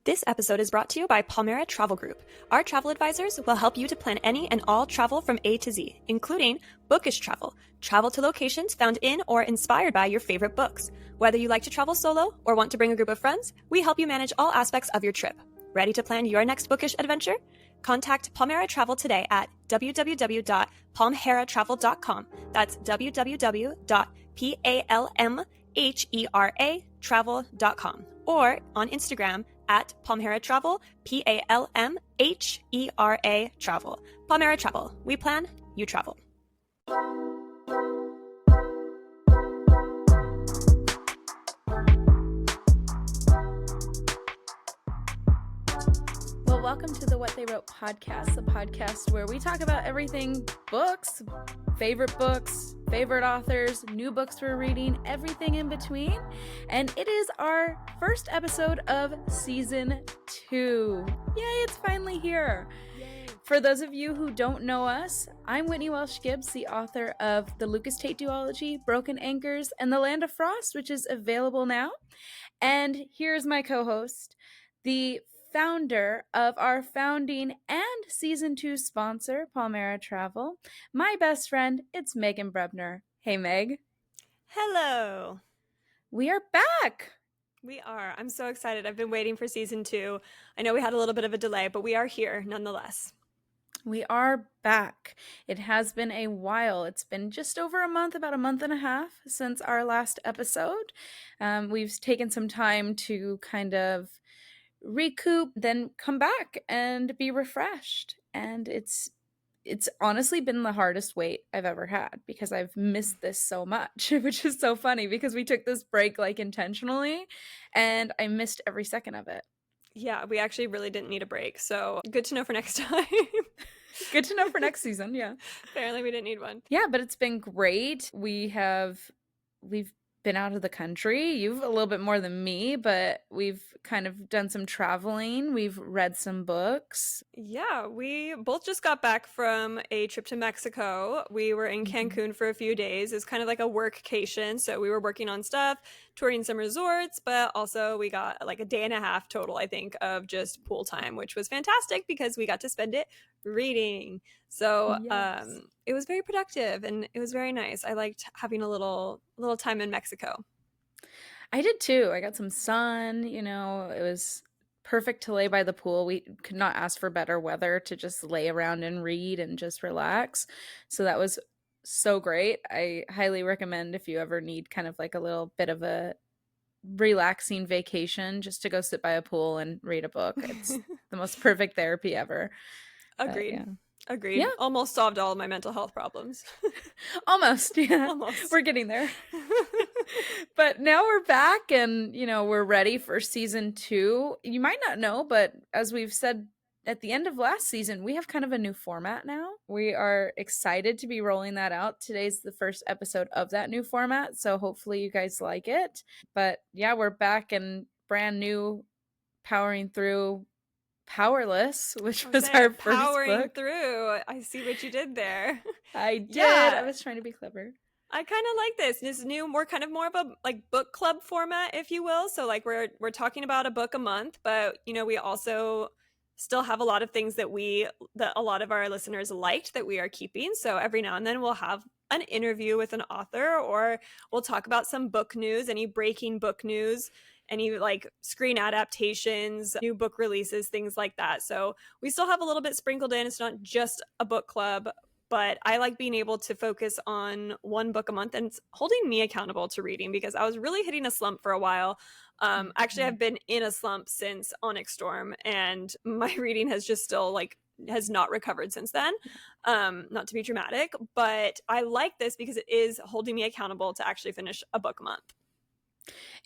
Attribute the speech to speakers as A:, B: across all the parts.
A: This episode is brought to you by Palmera Travel Group. Our travel advisors will help you to plan any and all travel from A to Z, including bookish travel, travel to locations found in or inspired by your favorite books. Whether you like to travel solo or want to bring a group of friends, we help you manage all aspects of your trip. Ready to plan your next bookish adventure? Contact Palmera Travel today at www.palmeratravel.com. That's www.palmeratravel.com. Or on Instagram at Palmera Travel, Palmhera Travel. Palmera Travel. We plan, you travel.
B: Well, welcome to the What They Wrote podcast, the podcast where we talk about everything books, favorite authors, new books we're reading, everything in between. And it is our first episode of season 2. Yay, it's finally here. Yay. For those of you who don't know us, I'm Whitney Welsh Gibbs, the author of the Lucas Tate duology, Broken Anchors, and The Land of Frost, which is available now. And here's my co-host, the founder of our founding and season 2 sponsor, Palmera Travel. My best friend, it's Megan Brebner. Hey, Meg.
A: Hello.
B: We are back.
A: We are. I'm so excited. I've been waiting for season 2. I know we had a little bit of a delay, but we are here nonetheless.
B: We are back. It has been a while. It's been just over a month, about a month and a half since our last episode. We've taken some time to kind of recoup, then come back and be refreshed. And it's honestly been the hardest wait I've ever had because I've missed this so much, which is so funny because we took this break like intentionally and I missed every second of it.
A: Yeah, we actually really didn't need a break. So good to know for next time.
B: Good to know for next season. Yeah.
A: Apparently we didn't need one.
B: Yeah, but it's been great. We've been out of the country. You've a little bit more than me, but we've kind of done some traveling. We've read some books.
A: Yeah, we both just got back from a trip to Mexico. We were in Cancun for a few days. It was kind of like a workcation. So we were working on stuff, touring some resorts, but also we got like a day and a half total, I think, of just pool time, which was fantastic because we got to spend it reading. So
B: Yes.
A: It was very productive and it was very nice. I liked having a little time in Mexico.
B: I did too. I got some sun, it was perfect to lay by the pool. We could not ask for better weather to just lay around and read and just relax. So that was so great. I highly recommend if you ever need kind of like a little bit of a relaxing vacation, just to go sit by a pool and read a book. It's the most perfect therapy ever.
A: Agreed.
B: Yeah.
A: Agreed.
B: Yeah.
A: Almost solved all of my mental health problems.
B: Almost, yeah.
A: Almost.
B: We're getting there. But now we're back and, we're ready for season 2. You might not know, but as we've said at the end of last season, we have kind of a new format now. We are excited to be rolling that out. Today's the first episode of that new format, so hopefully you guys like it. But yeah, we're back and brand new, powering through Powerless, which was our first
A: powering
B: book.
A: through. I see what you did there.
B: I did.
A: Yeah.
B: I was trying to be clever.
A: I kind of like this new, more of a like book club format, if you will. So like we're talking about a book a month, but we also still have a lot of things that a lot of our listeners liked that we are keeping. So every now and then we'll have an interview with an author, or we'll talk about some book news, any breaking book news, any like screen adaptations, new book releases, things like that. So we still have a little bit sprinkled in. It's not just a book club, but I like being able to focus on one book a month and it's holding me accountable to reading because I was really hitting a slump for a while. Actually, I've been in a slump since Onyx Storm, and my reading has just still has not recovered since then. Not to be dramatic, but I like this because it is holding me accountable to actually finish a book a month.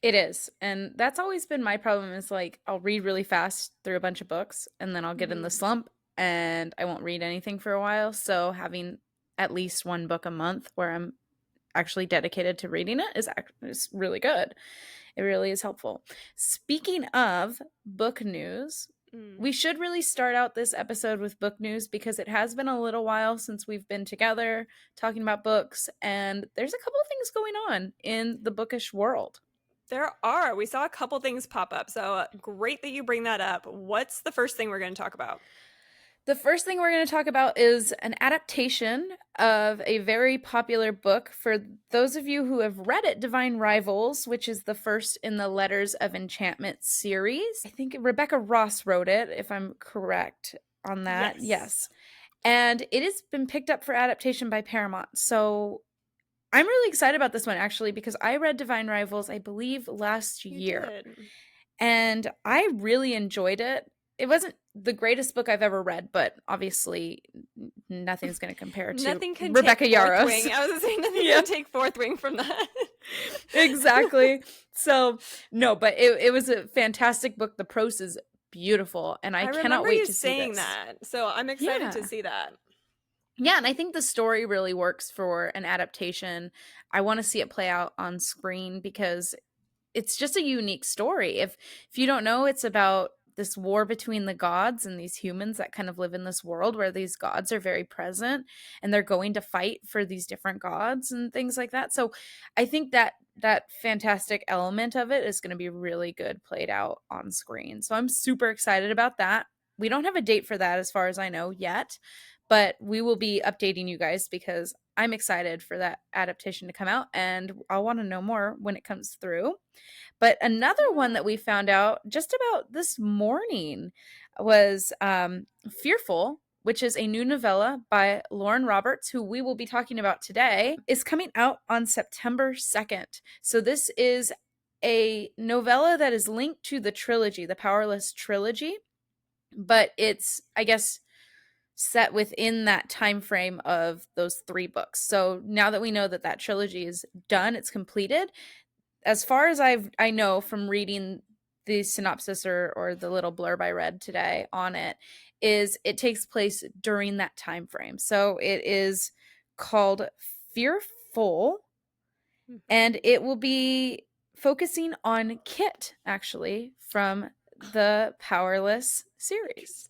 B: It is. And that's always been my problem is like I'll read really fast through a bunch of books and then I'll get in the slump and I won't read anything for a while. So having at least one book a month where I'm actually dedicated to reading it is really good. It really is helpful. Speaking of book news, we should really start out this episode with book news because it has been a little while since we've been together talking about books, and there's a couple of things going on in the bookish world.
A: There are. We saw a couple things pop up. So great that you bring that up. What's the first thing we're going to talk about?
B: The first thing we're going to talk about is an adaptation of a very popular book. For those of you who have read it, Divine Rivals, which is the first in the Letters of Enchantment series. I think Rebecca Ross wrote it, if I'm correct on that. Yes. And it has been picked up for adaptation by Paramount. So I'm really excited about this one, actually, because I read Divine Rivals, I believe, last year.
A: Did.
B: And I really enjoyed it. It wasn't the greatest book I've ever read, but obviously nothing's going to compare to
A: Nothing can
B: Rebecca
A: take
B: Yarros.
A: Wing. I was going to say nothing can take fourth wing from that.
B: Exactly. So, no, but it was a fantastic book. The prose is beautiful, and I cannot wait to see
A: saying
B: this.
A: that. So I'm excited to see that.
B: Yeah, and I think the story really works for an adaptation. I want to see it play out on screen because it's just a unique story. If you don't know, it's about this war between the gods and these humans that kind of live in this world where these gods are very present and they're going to fight for these different gods and things like that. So I think that fantastic element of it is going to be really good played out on screen. So I'm super excited about that. We don't have a date for that as far as I know yet, but we will be updating you guys because I'm excited for that adaptation to come out and I'll want to know more when it comes through. But another one that we found out just about this morning was Fearful, which is a new novella by Lauren Roberts, who we will be talking about today, is coming out on September 2nd. So this is a novella that is linked to the trilogy, the Powerless trilogy, but it's, I guess, set within that time frame of those 3 books. So now that we know that that trilogy is done, it's completed, as far as I know from reading the synopsis or the little blurb I read today on it, is it takes place during that time frame. So it is called Fearful, and it will be focusing on Kit, actually, from the Powerless series.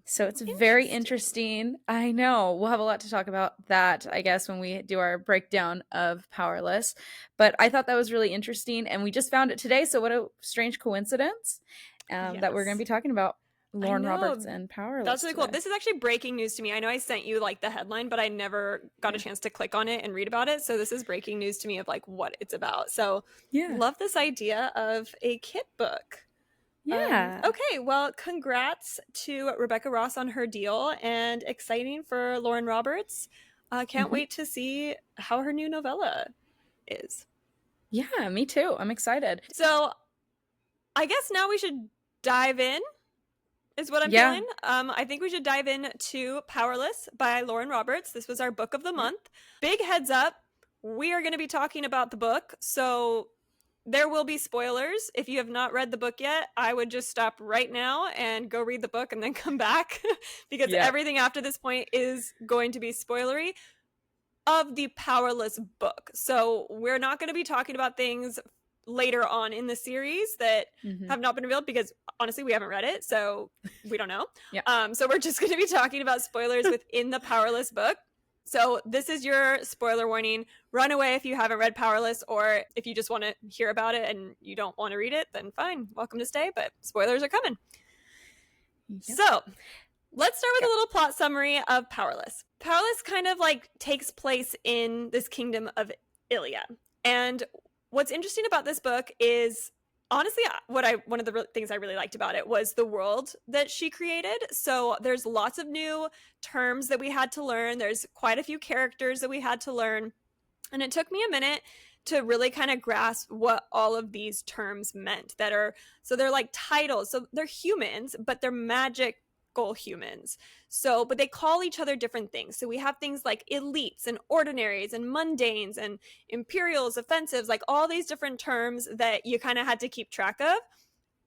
B: So it's very interesting. I know. We'll have a lot to talk about that, I guess, when we do our breakdown of Powerless. But I thought that was really interesting, and we just found it today. So what a strange coincidence that we're going to be talking about Lauren Roberts and Powerless.
A: That's really cool. This is actually breaking news to me. I know I sent you like the headline, but I never got a chance to click on it and read about it. So this is breaking news to me of like what it's about. So love this idea of a Kit book.
B: Yeah.
A: Okay, well, congrats to Rebecca Ross on her deal, and exciting for Lauren Roberts. Can't wait to see how her new novella is.
B: Yeah, me too. I'm excited.
A: So I guess now we should dive in, is what I'm feeling. I think we should dive in to Powerless by Lauren Roberts. This was our book of the month. Big heads up, we are going to be talking about the book, so there will be spoilers. If you have not read the book yet, I would just stop right now and go read the book and then come back because everything after this point is going to be spoilery of the Powerless book. So we're not going to be talking about things later on in the series that have not been revealed because honestly we haven't read it, so we don't know. So we're just going to be talking about spoilers within the Powerless book. So this is your spoiler warning. Run away if you haven't read Powerless, or if you just want to hear about it and you don't want to read it, then fine, welcome to stay, but spoilers are coming. So let's start with a little plot summary of Powerless. Powerless kind of like takes place in this kingdom of Ilia. And what's interesting about this book is, honestly, one of the things I really liked about it was the world that she created. So there's lots of new terms that we had to learn. There's quite a few characters that we had to learn. And it took me a minute to really kind of grasp what all of these terms meant. So they're like titles. So they're humans, but they're magical humans. So, but they call each other different things. So we have things like elites and ordinaries and mundanes and imperials, offensives, like all these different terms that you kind of had to keep track of.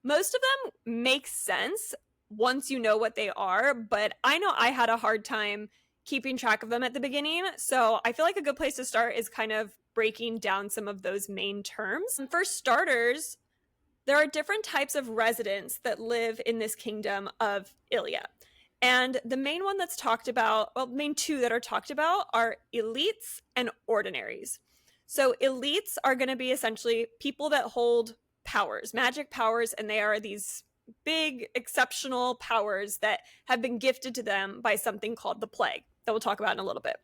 A: Most of them make sense once you know what they are, but I know I had a hard time keeping track of them at the beginning. So I feel like a good place to start is kind of breaking down some of those main terms. And for starters, there are different types of residents that live in this kingdom of Ilia. And the main one that's talked about, well, main two that are talked about are elites and ordinaries. So elites are going to be essentially people that hold powers, magic powers, and they are these big, exceptional powers that have been gifted to them by something called the plague that we'll talk about in a little bit.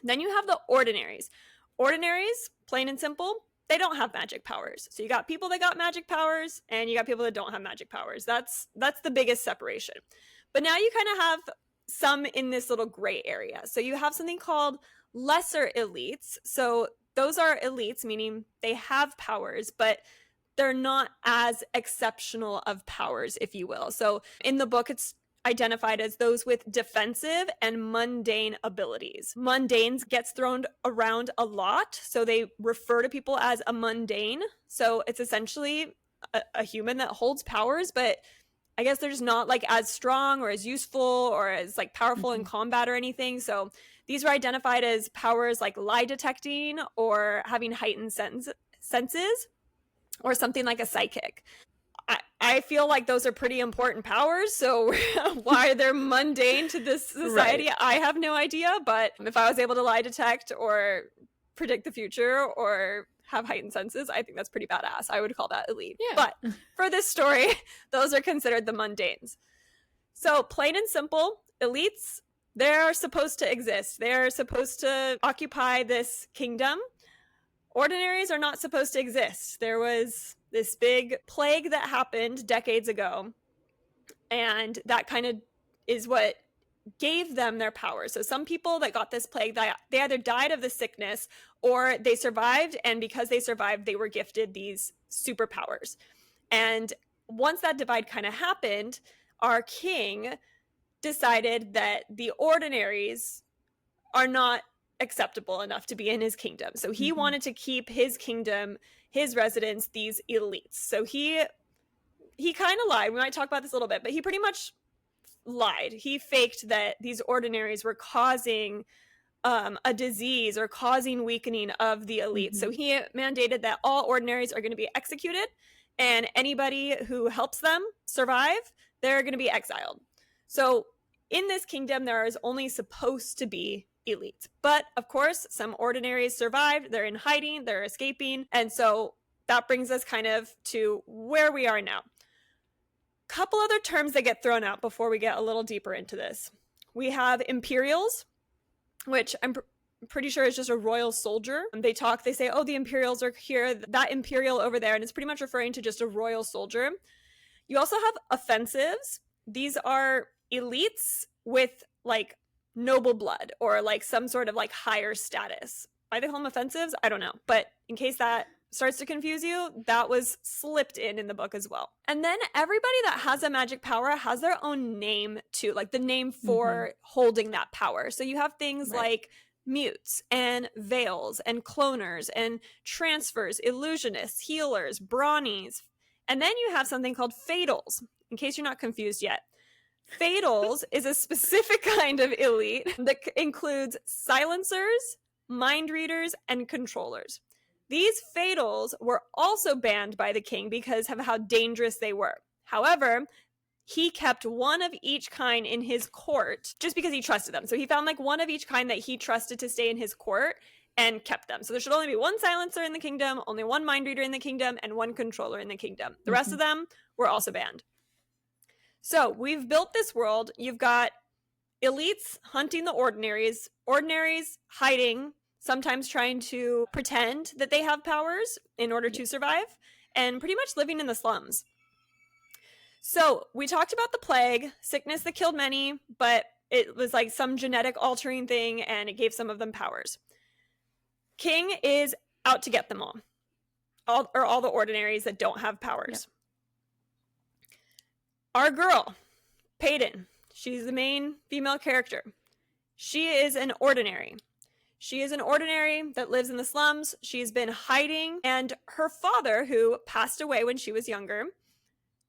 A: Then you have the ordinaries. Ordinaries, plain and simple, they don't have magic powers. So you got people that got magic powers and you got people that don't have magic powers. That's the biggest separation. But now you kind of have some in this little gray area. So you have something called lesser elites. So those are elites, meaning they have powers, but they're not as exceptional of powers, if you will. So in the book, it's identified as those with defensive and mundane abilities. Mundanes gets thrown around a lot, so they refer to people as a mundane. So it's essentially a human that holds powers, but I guess they're just not like as strong or as useful or as like powerful in combat or anything. So these are identified as powers like lie detecting or having heightened senses or something like a psychic. I feel like those are pretty important powers, so why they're mundane to this society, right. I have no idea, but if I was able to lie detect or predict the future or have heightened senses, I think that's pretty badass. I would call that elite. Yeah. But for this story, those are considered the mundanes. So plain and simple, elites, they're supposed to exist. They're supposed to occupy this kingdom. Ordinaries are not supposed to exist. There was this big plague that happened decades ago, and that kind of is what gave them their powers. So some people that got this plague, they either died of the sickness or they survived, and because they survived, they were gifted these superpowers. And once that divide kind of happened, our king decided that the ordinaries are not acceptable enough to be in his kingdom. So he wanted to keep his kingdom, his residents, these elites. So he kind of lied. We might talk about this a little bit, but he pretty much lied. He faked that these ordinaries were causing a disease or causing weakening of the elites. So he mandated that all ordinaries are going to be executed, and anybody who helps them survive, they're going to be exiled. So in this kingdom, there is only supposed to be elites. But of course, some ordinaries survived. They're in hiding, they're escaping. And so that brings us kind of to where we are now. Couple other terms that get thrown out before we get a little deeper into this. We have imperials, which I'm pretty sure is just a royal soldier. They say, oh, the imperials are here, that imperial over there. And it's pretty much referring to just a royal soldier. You also have offensives. These are elites with like noble blood or like some sort of like higher status. Why they call them offensives? I don't know. But in case that starts to confuse you, that was slipped in the book as well. And then everybody that has a magic power has their own name too, like the name for holding that power. So you have things like mutes and veils and cloners and transfers, illusionists, healers, brawnies. And then you have something called fatals, in case you're not confused yet. Fatals is a specific kind of elite that includes silencers, mind readers, and controllers. These fatals were also banned by the king because of how dangerous they were. However, he kept one of each kind in his court just because he trusted them. So he found like one of each kind that he trusted to stay in his court and kept them. So there should only be one silencer in the kingdom, only one mind reader in the kingdom, and one controller in the kingdom. The rest of them were also banned. So we've built this world. You've got elites hunting the ordinaries, ordinaries hiding, sometimes trying to pretend that they have powers in order to survive, and pretty much living in the slums. So we talked about the plague, sickness that killed many, but it was like some genetic altering thing, and it gave some of them powers. King is out to get them all the ordinaries that don't have powers. Yep. Our girl, Peyton, she's the main female character. She is an ordinary. She is an ordinary that lives in the slums. She's been hiding, and her father, who passed away when she was younger,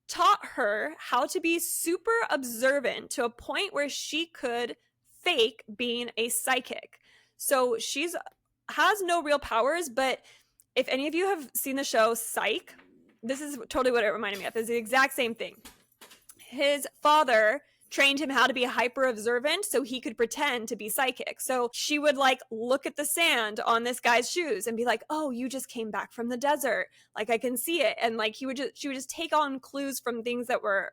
A: taught her how to be super observant to a point where she could fake being a psychic. So has no real powers, but if any of you have seen the show Psych, this is totally what it reminded me of. It's the exact same thing. His father trained him how to be hyper observant so he could pretend to be psychic. So she would like look at the sand on this guy's shoes and be like, oh, you just came back from the desert. Like, I can see it. And like she would just take on clues from things that were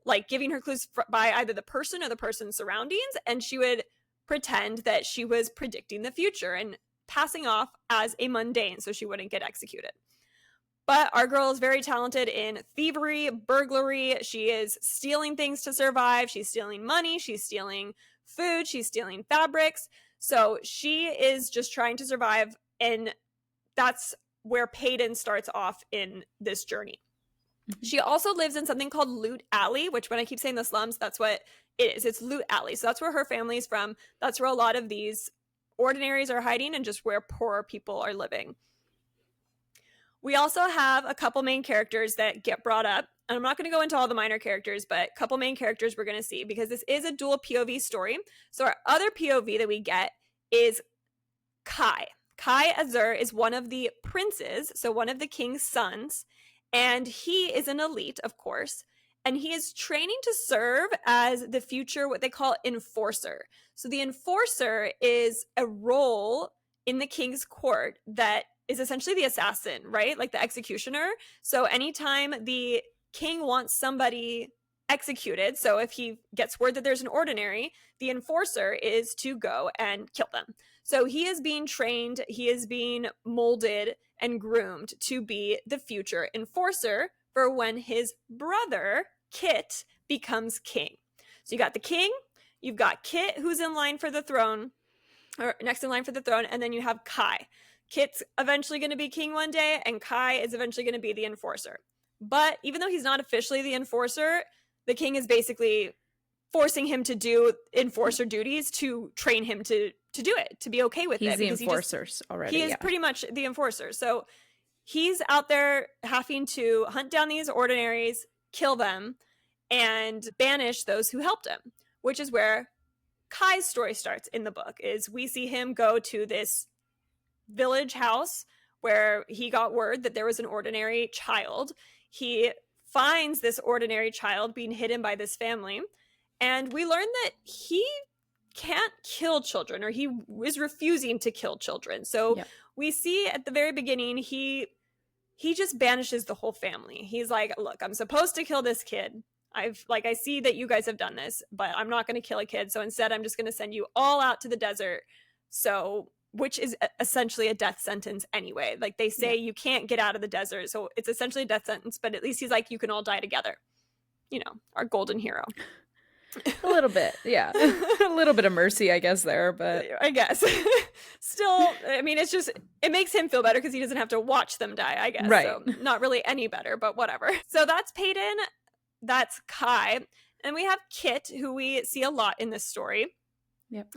A: like giving her clues by either the person or the person's surroundings. And she would pretend that she was predicting the future and passing off as a mundane so she wouldn't get executed. But our girl is very talented in thievery, burglary. She is stealing things to survive. She's stealing money. She's stealing food. She's stealing fabrics. So she is just trying to survive. And that's where Peyton starts off in this journey. She also lives in something called Loot Alley, which when I keep saying the slums, that's what it is. It's Loot Alley. So that's where her family is from. That's where a lot of these ordinaries are hiding and just where poor people are living. We also have a couple main characters that get brought up. And I'm not going to go into all the minor characters, but a couple main characters we're going to see because this is a dual POV story. So our other POV that we get is Kai. Kai Azur is one of the princes, so one of the king's sons. And he is an elite, of course. And he is training to serve as the future, what they call enforcer. So the enforcer is a role in the king's court that is essentially the assassin, right? Like the executioner. So anytime the king wants somebody executed, so if he gets word that there's an ordinary, the enforcer is to go and kill them. So he is being trained, he is being molded and groomed to be the future enforcer for when his brother, Kit, becomes king. So you got the king, you've got Kit, who's in line for the throne, or next in line for the throne, and then you have Kai. Kit's eventually going to be king one day, and Kai is eventually going to be the enforcer. But even though he's not officially the enforcer, the king is basically forcing him to do enforcer duties to train him to do it, to be okay with it.
B: He's the enforcer already.
A: He is pretty much the enforcer. So he's out there having to hunt down these ordinaries, kill them, and banish those who helped him, which is where Kai's story starts in the book. Is we see him go to this village house where he got word that there was an ordinary child. He finds this ordinary child being hidden by this family, and we learn that he can't kill children, or he is refusing to kill children. So we see at the very beginning he just banishes the whole family. He's like, look, I'm supposed to kill this kid. I see that you guys have done this, but I'm not going to kill a kid. So instead I'm just going to send you all out to the desert. So which is essentially a death sentence anyway. Like they say you can't get out of the desert. So it's essentially a death sentence, but at least he's like, you can all die together. You know, our golden hero.
B: A little bit, yeah. A little bit of mercy, I guess, there, but
A: I guess. Still, I mean, it's just, it makes him feel better because he doesn't have to watch them die, I guess.
B: Right.
A: So not really any better, but whatever. So that's Peyton. That's Kai. And we have Kit, who we see a lot in this story.
B: Yep.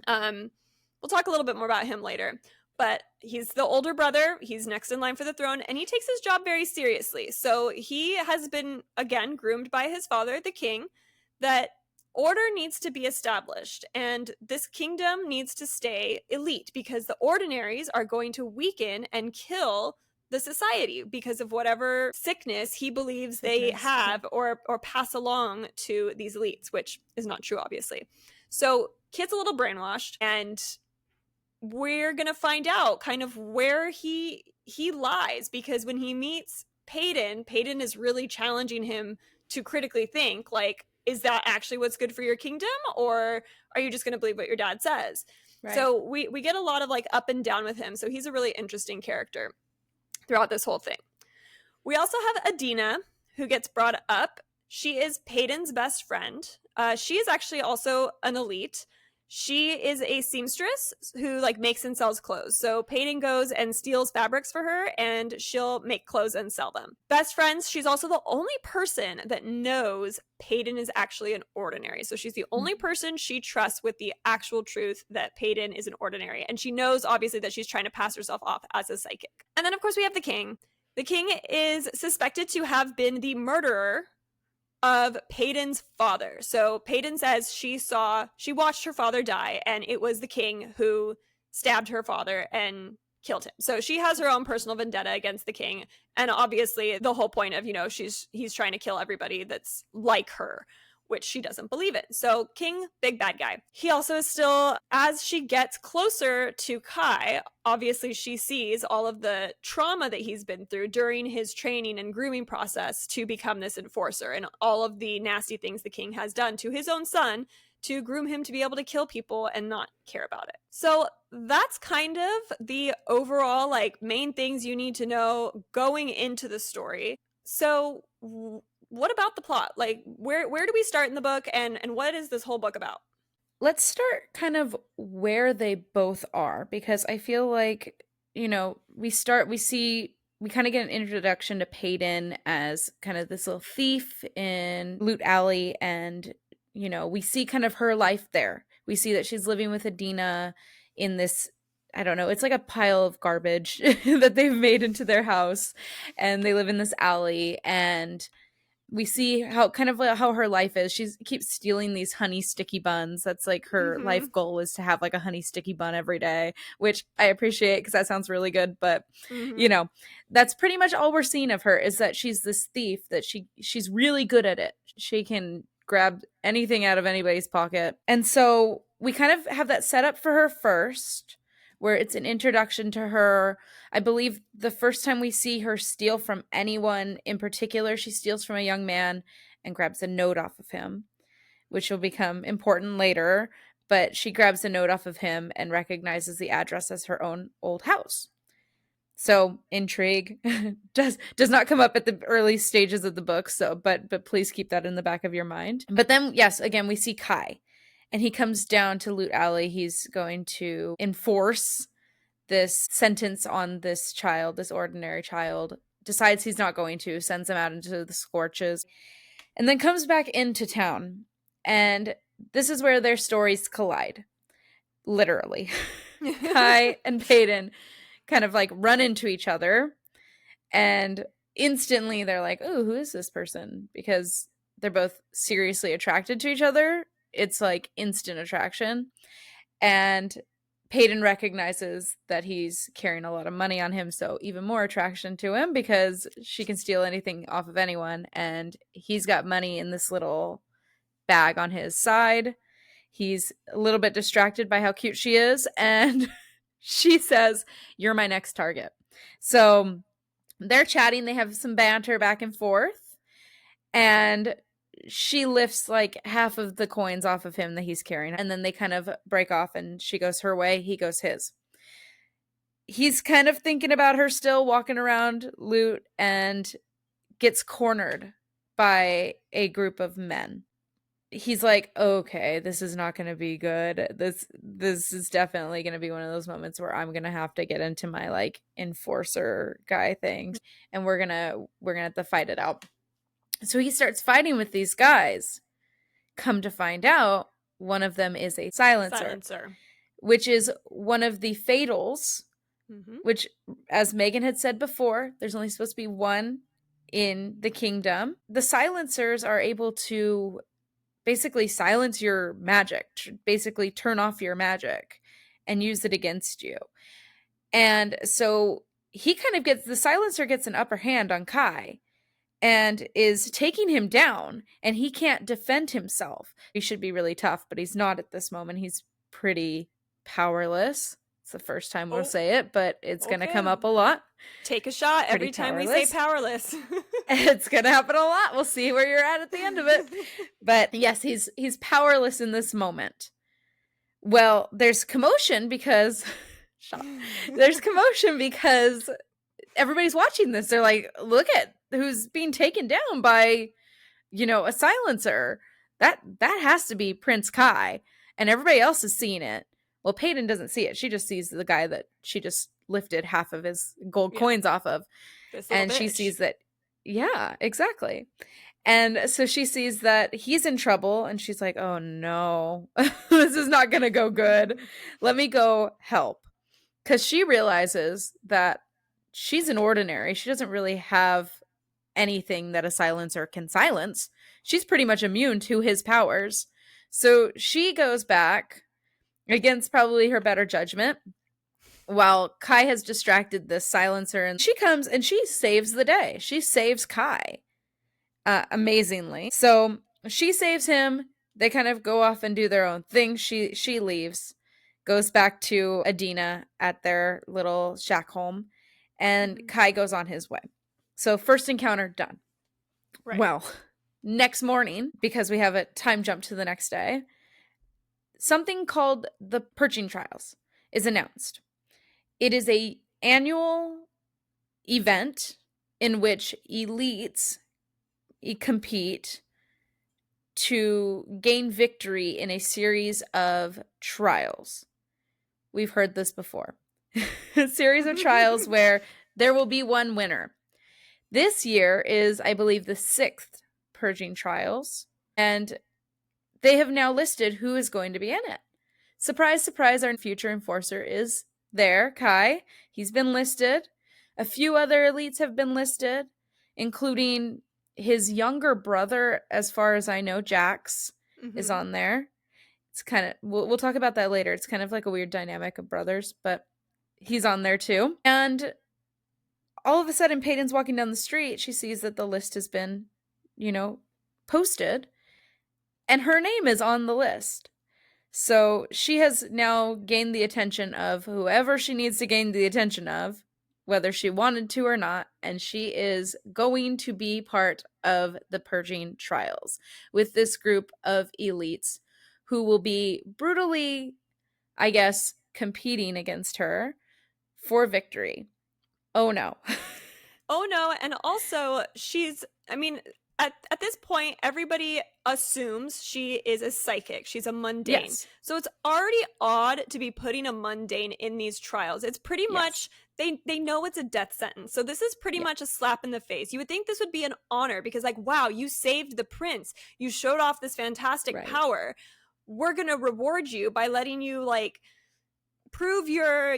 A: We'll talk a little bit more about him later, but he's the older brother. He's next in line for the throne, and he takes his job very seriously. So he has been, again, groomed by his father, the king, that order needs to be established, and this kingdom needs to stay elite because the ordinaries are going to weaken and kill the society because of whatever sickness he believes they have or pass along to these elites, which is not true, obviously. So Kit's a little brainwashed, and we're going to find out kind of where he lies, because when he meets Peyton is really challenging him to critically think, like, is that actually what's good for your kingdom, or are you just going to believe what your dad says? Right. So we get a lot of like up and down with him. So he's a really interesting character throughout this whole thing. We also have Adina, who gets brought up. She is Peyton's best friend. She is actually also an elite. She is a seamstress who like makes and sells clothes. So Peyton goes and steals fabrics for her, and she'll make clothes and sell them. Best friends, she's also the only person that knows Peyton is actually an ordinary. So she's the only person she trusts with the actual truth that Peyton is an ordinary. And she knows, obviously, that she's trying to pass herself off as a psychic. And then, of course, we have the king. The king is suspected to have been the murderer of Peyton's father. So Peyton says she watched her father die, and it was the king who stabbed her father and killed him. So she has her own personal vendetta against the king. And obviously the whole point of, he's trying to kill everybody that's like her, which she doesn't believe in. So King, big bad guy. He also is still, as she gets closer to Kai, obviously she sees all of the trauma that he's been through during his training and grooming process to become this enforcer, and all of the nasty things the king has done to his own son to groom him to be able to kill people and not care about it. So that's kind of the overall like main things you need to know going into the story. So what about the plot? Like where do we start in the book, and what is this whole book about?
B: Let's start kind of where they both are, because I feel like, we kind of get an introduction to Peyton as kind of this little thief in Loot Alley, and we see kind of her life there. We see that she's living with Adina in this, I don't know, it's like a pile of garbage that they've made into their house, and they live in this alley, and we see how her life is. She keeps stealing these honey sticky buns. That's like her life goal, is to have like a honey sticky bun every day, which I appreciate because that sounds really good. But that's pretty much all we're seeing of her, is that she's this thief, that she's really good at it. She can grab anything out of anybody's pocket. And so we kind of have that set up for her first, where it's an introduction to her. I believe the first time we see her steal from anyone in particular, she steals from a young man and grabs a note off of him, which will become important later. But she grabs a note off of him and recognizes the address as her own old house. So intrigue does not come up at the early stages of the book. So, but please keep that in the back of your mind. But then, yes, again, we see Kai, and he comes down to Loot Alley. He's going to enforce this sentence on this child, this ordinary child. Decides he's not going to, sends him out into the scorches, and then comes back into town. And this is where their stories collide. Literally. Kai and Peyton kind of like run into each other, and instantly they're like, "Oh, who is this person?" Because they're both seriously attracted to each other. It's like instant attraction. And Peyton recognizes that he's carrying a lot of money on him, so even more attraction to him, because she can steal anything off of anyone, and he's got money in this little bag on his side. He's a little bit distracted by how cute she is, and she says, "You're my next target." So they're chatting. They have some banter back and forth, and she lifts like half of the coins off of him that he's carrying, and then they kind of break off, and she goes her way, he goes his. He's kind of thinking about her still, walking around Loot, and gets cornered by a group of men. He's like, okay, this is not going to be good. This is definitely going to be one of those moments where I'm going to have to get into my like enforcer guy thing, and we're going to have to fight it out. So he starts fighting with these guys. Come to find out, one of them is a silencer. Which is one of the fatals, which, as Megan had said before, there's only supposed to be one in the kingdom. The silencers are able to basically silence your magic, basically turn off your magic and use it against you. And so the silencer gets an upper hand on Kai and is taking him down, and he can't defend himself. He should be really tough, but he's not at this moment. He's pretty powerless. It's the first time we'll say it, but it's going to come up a lot.
A: Take a shot every time we say powerless.
B: It's going to happen a lot. We'll see where you're at the end of it. But yes, he's powerless in this moment. Well, there's commotion because everybody's watching this. They're like, look at who's being taken down by, a silencer. That has to be Prince Kai. And everybody else is seeing it. Well, Peyton doesn't see it. She just sees the guy that she just lifted half of his gold coins off of. And she sees that, yeah, exactly. And so she sees that he's in trouble, and she's like, oh no, this is not going to go good. Let me go help. Because she realizes that she's an ordinary. She doesn't really have anything that a silencer can silence. She's pretty much immune to his powers. So she goes back against probably her better judgment, while Kai has distracted this silencer, and she comes and she saves the day. She saves Kai amazingly. So she saves him. They kind of go off and do their own thing. She leaves, goes back to Adina at their little shack home, and
A: Mhm.
B: Kai goes on his way. So first encounter done.
A: Right.
B: Well, next morning, because we have a time jump to the next day, something called the Purging Trials is announced. It is a annual event in which elites compete to gain victory in a series of trials. We've heard this before. A series of trials where there will be one winner. This year is, I believe, the 6th Purging Trials, and they have now listed who is going to be in it. Surprise, surprise, our future enforcer is there, Kai. He's been listed. A few other elites have been listed, including his younger brother, as far as I know, Jax, is
A: Mhm.
B: on there. It's kind of, we'll talk about that later. It's kind of like a weird dynamic of brothers, but he's on there too. And all of a sudden, Peyton's walking down the street. She sees that the list has been, posted, and her name is on the list. So she has now gained the attention of whoever she needs to gain the attention of, whether she wanted to or not, and she is going to be part of the Purging Trials with this group of elites who will be brutally, I guess, competing against her for victory. Oh no.
A: Oh no, and also I mean, at this point, everybody assumes she is a psychic. She's a mundane.
B: Yes.
A: So it's already odd to be putting a mundane in these trials. It's pretty
B: Yes.
A: much they know it's a death sentence. So this is pretty
B: Yeah.
A: much a slap in the face. You would think this would be an honor because like, wow, you saved the prince. You showed off this fantastic
B: Right.
A: power. We're going to reward you by letting you like prove your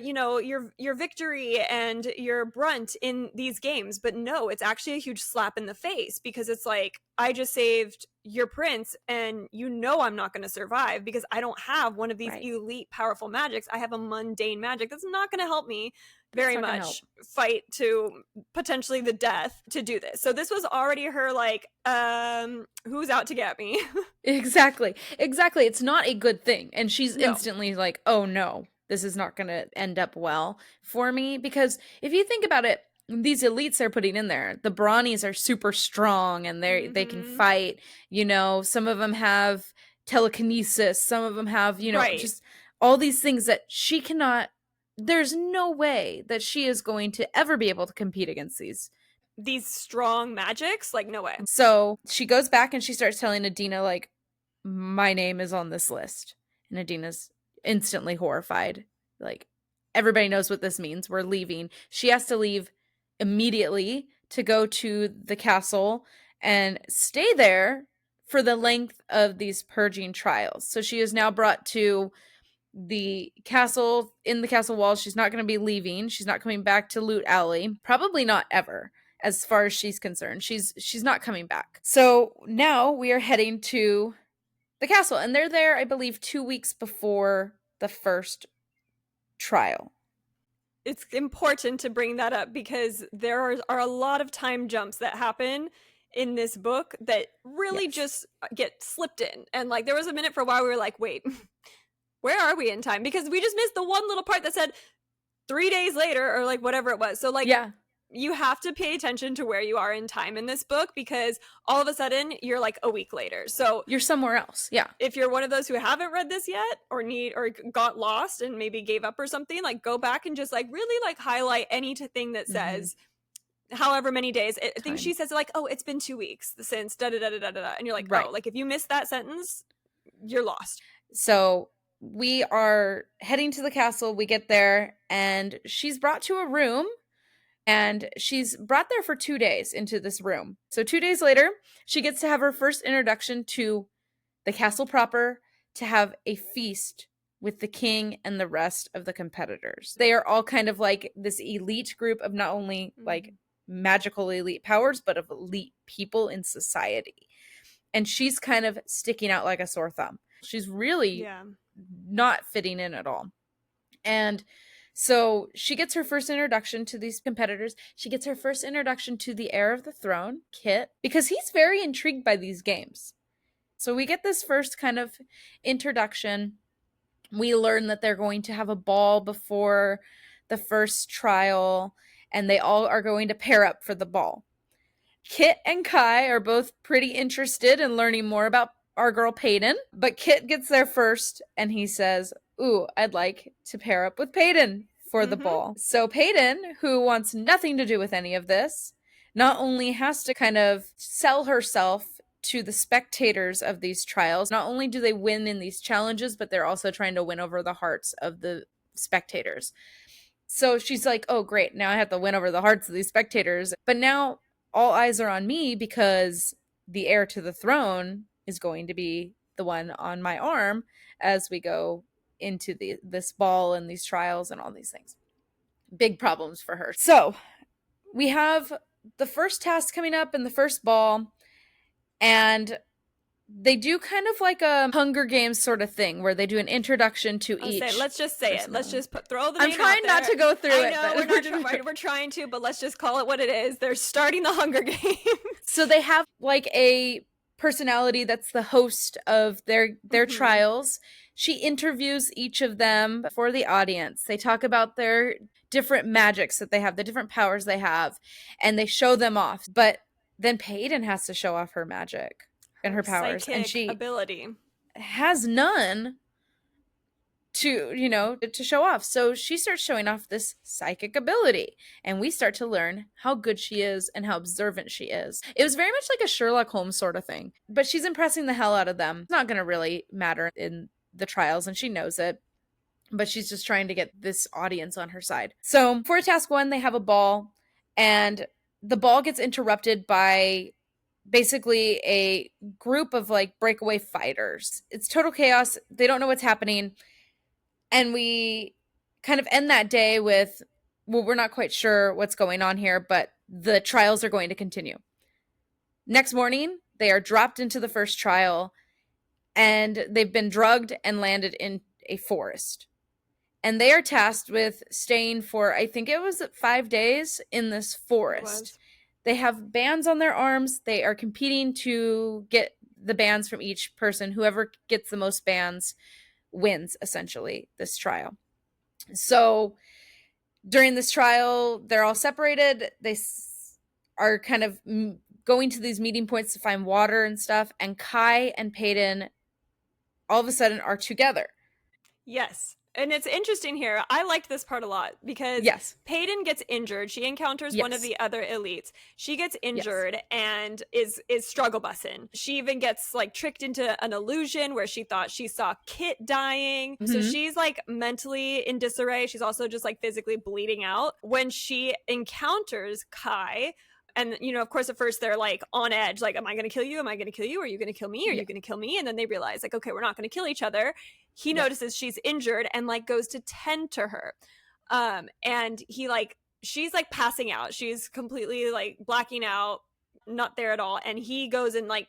A: victory and your brunt in these games. But no, it's actually a huge slap in the face because it's like, I just saved your prince and I'm not going to survive because I don't have one of these
B: Right.
A: elite powerful magics. I have a mundane magic that's not going to help me
B: That's
A: very
B: not gonna help.
A: much fight to potentially the death to do this. So this was already her like, who's out to get me?
B: Exactly. Exactly. It's not a good thing. And she's
A: No.
B: instantly like, oh no, this is not going to end up well for me. Because if you think about it, these elites they're putting in there, the Brawnies are super strong and they can
A: Mm-hmm.
B: fight. Some of them have telekinesis. Some of them have,
A: Right.
B: just all these things that she cannot. There's no way that she is going to ever be able to compete against
A: These strong magics, like no way.
B: so she goes back and she starts telling Adina, like, my name is on this list. And Adina's instantly horrified. Like, everybody knows what this means. We're leaving. She has to leave immediately to go to the castle and stay there for the length of these purging trials. So she is now brought to the castle, in the castle walls. She's not going to be leaving. She's not coming back to Loot Alley. Probably not ever, as far as she's concerned. She's not coming back. So now we are heading to the castle, and they're there, I believe, 2 weeks before the first trial.
A: It's important to bring that up because there are a lot of time jumps that happen in this book that really
B: Yes.
A: just get slipped in. And like there was a minute for a while we were like, wait, where are we in time? Because we just missed the one little part that said 3 days later or like whatever it was. So like
B: Yeah.
A: you have to pay attention to where you are in time in this book because all of a sudden you're like a week later. So
B: You're somewhere else. Yeah.
A: if you're one of those who haven't read this yet or got lost and maybe gave up or something, like go back and just like really like highlight anything that says however many days. I think she says like, oh, it's been 2 weeks since da da da da da da, and you're like,
B: Right.
A: oh, like if you missed that sentence, you're lost.
B: So we are heading to the castle. We get there, and she's brought to a room, and she's brought there for 2 days into this room. So 2 days later, she gets to have her first introduction to the castle proper, to have a feast with the king and the rest of the competitors. They are all kind of like this elite group of not only like magical elite powers, but of elite people in society. And she's kind of sticking out like a sore thumb. She's really not fitting in at all. And so she gets her first introduction to these competitors. She gets her first introduction to the heir of the throne, Kit, because he's very intrigued by these games. So we get this first kind of introduction. We learn that they're going to have a ball before the first trial, and they all are going to pair up for the ball. Kit and Kai are both pretty interested in learning more about our girl Peyton, but Kit gets there first and he says, "Ooh, I'd like to pair up with Peyton for the ball." So Peyton, who wants nothing to do with any of this, not only has to kind of sell herself to the spectators of these trials. Not only do they win in these challenges, but they're also trying to win over the hearts of the spectators. So she's like, "Oh, great. Now I have to win over the hearts of these spectators." But now all eyes are on me because the heir to the throne is going to be the one on my arm as we go into this ball and these trials and all these things. Big problems for her. So we have the first task coming up in the first ball, and they do kind of like a Hunger Games sort of thing where they do an introduction to each.
A: Let's just say it. Let's just throw the
B: I'm
A: name
B: trying
A: out there.
B: not to go through
A: I
B: it.
A: know we're trying to, but let's just call it what it is. They're starting the Hunger Games.
B: So they have like a personality that's the host of their trials. She interviews each of them for the audience. They talk about their different magics that they have, the different powers they have, and they show them off. But then Peyton has to show off her magic and her powers, and she
A: ability
B: has none to show off. So she starts showing off this psychic ability, and we start to learn how good she is and how observant she is. It was very much like a Sherlock Holmes sort of thing, but she's impressing the hell out of them. It's not going to really matter in the trials, and she knows it, but she's just trying to get this audience on her side. So for task 1, they have a ball, and the ball gets interrupted by basically a group of like breakaway fighters. It's total chaos. They don't know what's happening. And we kind of end that day with, well, we're not quite sure what's going on here, but the trials are going to continue. Next morning, they are dropped into the first trial, and they've been drugged and landed in a forest. And they are tasked with staying for, I think it was 5 days in this forest. They have bands on their arms. They are competing to get the bands from each person. Whoever gets the most bands wins, essentially, this trial. So during this trial, they're all separated. They are kind of going to these meeting points to find water and stuff. And Kai and Peyton all of a sudden are together.
A: Yes. And it's interesting here. I liked this part a lot because Peyton gets injured. She encounters one of the other elites. She gets injured and is struggle bussing. She even gets like tricked into an illusion where she thought she saw Kit dying. So she's like mentally in disarray. She's also just like physically bleeding out. When she encounters Kai, and, of course, at first they're like on edge, like, am I going to kill you? Am I going to kill you? Are you going to kill me? Are you going to kill me? And then they realize, like, okay, we're not going to kill each other. He notices she's injured and like goes to tend to her. And she's like passing out. She's completely like blacking out, not there at all. And he goes and like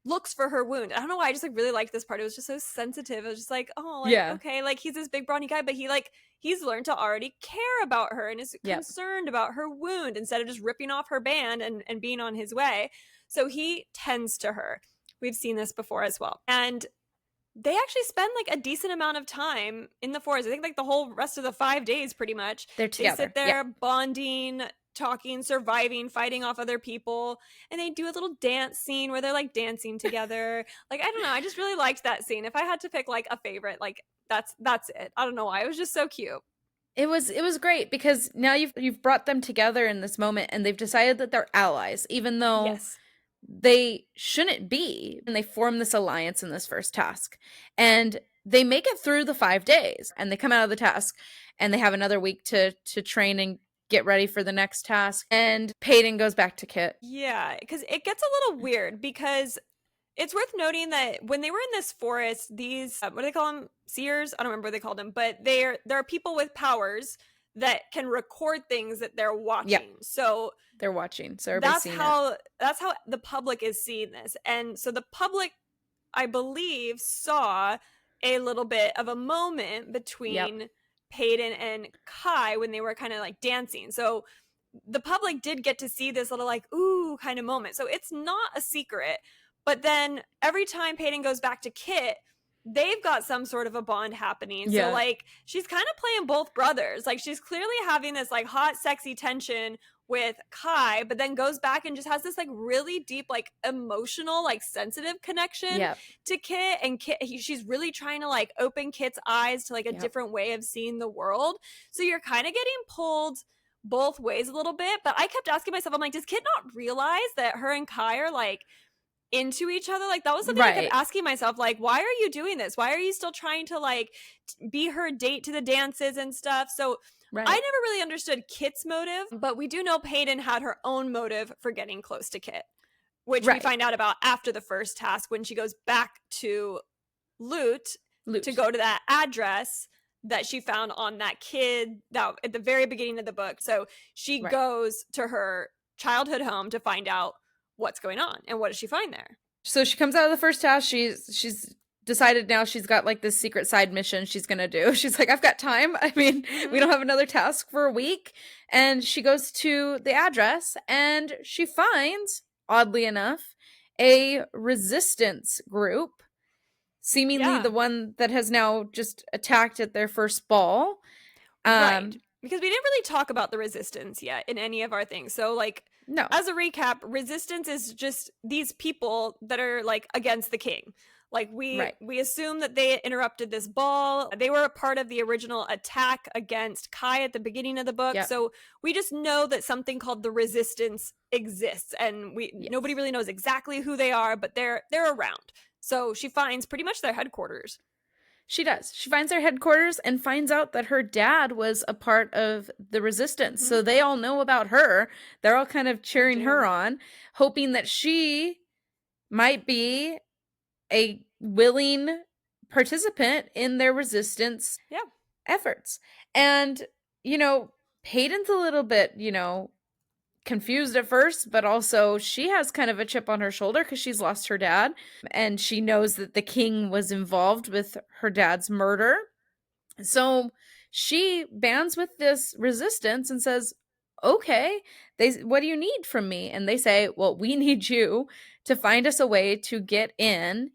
A: looks for her wound. I don't know why. I just like really liked this part. It was just so sensitive. It was just like, oh, like, okay, like he's this big brawny guy, but he's learned to already care about her and is concerned about her wound instead of just ripping off her band and being on his way. So he tends to her. We've seen this before as well. And they actually spend like a decent amount of time in the forest. I think like the whole rest of the 5 days pretty much.
B: They're together.
A: They sit there bonding, talking, surviving, fighting off other people, and they do a little dance scene where they're like dancing together. Like, I don't know, I just really liked that scene. If I had to pick like a favorite, like that's it. I don't know why. It was just so cute.
B: It was great because now you've brought them together in this moment, and they've decided that they're allies, even though they shouldn't be. And they form this alliance in this first task, and they make it through the 5 days, and they come out of the task, and they have another week to train and get ready for the next task. And Peyton goes back to Kit.
A: Yeah, because it gets a little weird because it's worth noting that when they were in this forest, these, what do they call them? Seers? I don't remember what they called them, but there are people with powers that can record things that they're watching. Yep. So
B: they're watching. So that's
A: how the public is seeing this. And so the public, I believe, saw a little bit of a moment between Peyton and Kai when they were kind of like dancing. So the public did get to see this little like, ooh, kind of moment. So it's not a secret. But then every time Peyton goes back to Kit, they've got some sort of a bond happening.
B: Yeah.
A: So like she's kind of playing both brothers. Like she's clearly having this like hot, sexy tension with Kai, but then goes back and just has this like really deep, like emotional, like sensitive connection
B: Yep.
A: to Kit. And Kit, she's really trying to like open Kit's eyes to like a
B: Yep.
A: different way of seeing the world. So you're kind of getting pulled both ways a little bit. But I kept asking myself, I'm like, does Kit not realize that her and Kai are like into each other? Like that was something I kept asking myself, like, why are you doing this? Why are you still trying to like be her date to the dances and stuff? So I never really understood Kit's motive, but we do know Peyton had her own motive for getting close to Kit, which we find out about after the first task when she goes back to Loot to go to that address that she found on that kid that at the very beginning of the book. So she goes to her childhood home to find out what's going on. And what does she find there?
B: So she comes out of the first task. She's decided now she's got like this secret side mission she's gonna do. She's like, I've got time. I mean, we don't have another task for a week. And she goes to the address and she finds, oddly enough, a resistance group, seemingly the one that has now just attacked at their first ball.
A: Right. Because we didn't really talk about the resistance yet in any of our things. So like,
B: no.
A: As a recap, resistance is just these people that are like against the king. Like we assume that they interrupted this ball. They were a part of the original attack against Kai at the beginning of the book. Yep. So we just know that something called the resistance exists, and nobody really knows exactly who they are, but they're around. So she finds pretty much their headquarters.
B: She does. She finds their headquarters and finds out that her dad was a part of the resistance. So they all know about her. They're all kind of cheering her on, hoping that she might be a willing participant in their resistance efforts. And, you know, Peyton's a little bit, you know, confused at first, but also she has kind of a chip on her shoulder because she's lost her dad, and she knows that the king was involved with her dad's murder. So she bands with this resistance and says, okay, what do you need from me? And they say, well, we need you to find us a way to get in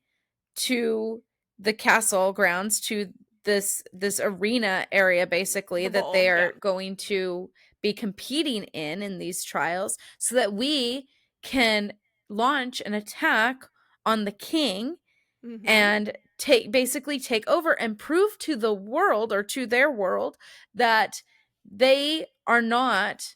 B: to the castle grounds, to this arena area, basically, that they are going to be competing in these trials, so that we can launch an attack on the king and basically take over and prove to the world, or to their world, that they are not,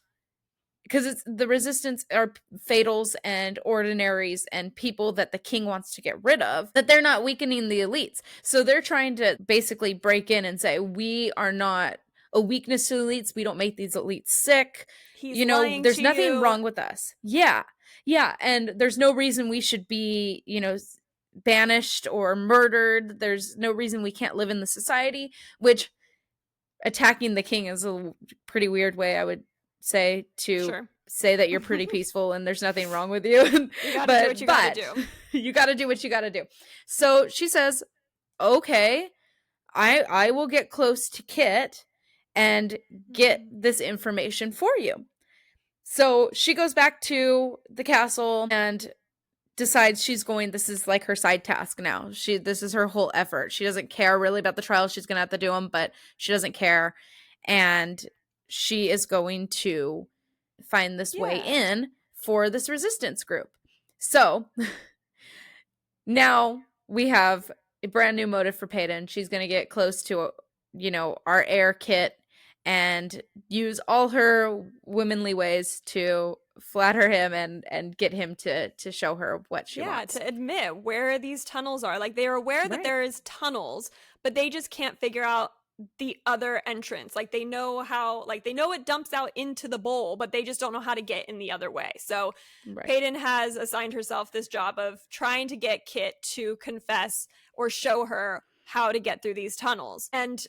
B: because it's the resistance are fatals and ordinaries and people that the king wants to get rid of, that they're not weakening the elites. So they're trying to basically break in and say, we are not a weakness to the elites. We don't make these elites sick.
A: He's lying
B: there's
A: to
B: nothing
A: you.
B: wrong with us. Yeah. And there's no reason we should be, banished or murdered. There's no reason we can't live in the society, which attacking the king is a pretty weird way, I would say, to say that you're pretty peaceful and there's nothing wrong with you.
A: You gotta do what you gotta do.
B: You gotta do what you gotta do. So she says, okay, I will get close to Kit and get this information for you. So she goes back to the castle and decides this is like her side task now. This is her whole effort. She doesn't care really about the trials. She's going to have to do them, but she doesn't care. And she is going to find this way in for this resistance group. So now we have a brand new motive for Peyton. She's going to get close to, our heir Kit and use all her womanly ways to flatter him and get him to show her what she wants.
A: To admit where these tunnels are. Like, they're aware that there is tunnels, but they just can't figure out the other entrance. Like, they know it dumps out into the bowl, but they just don't know how to get in the other way. So Peyton has assigned herself this job of trying to get Kit to confess or show her how to get through these tunnels. And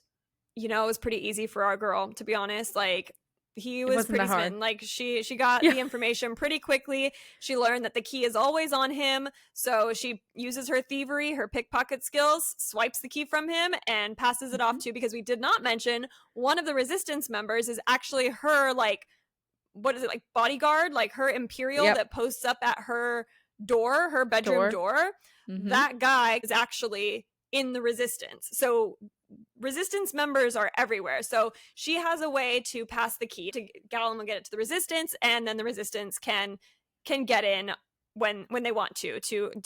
A: it was pretty easy for our girl, to be honest. Like, he was pretty smitten. Like, she got the information pretty quickly. She learned that the key is always on him, so she uses her thievery, her pickpocket skills, swipes the key from him, and passes it off to, because we did not mention, one of the resistance members is actually her, like, what is it, like, bodyguard, like her Imperial that posts up at her door, her bedroom door,
B: Mm-hmm.
A: that guy is actually in the resistance. So resistance members are everywhere. So she has a way to pass the key to Gallum will get it to the resistance, and then the resistance can get in when they want to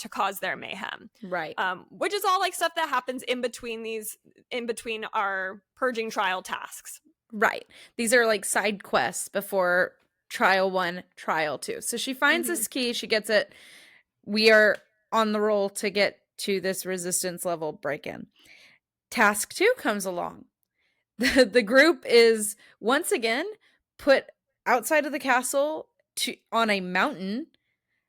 A: cause their mayhem.
B: Right.
A: Which is all like stuff that happens in between our purging trial tasks.
B: Right. These are like side quests before trial 1, trial 2. So she finds this key, she gets it. We are on the roll to get to this resistance level break-in. Task 2 comes along. The group is once again put outside of the castle on a mountain,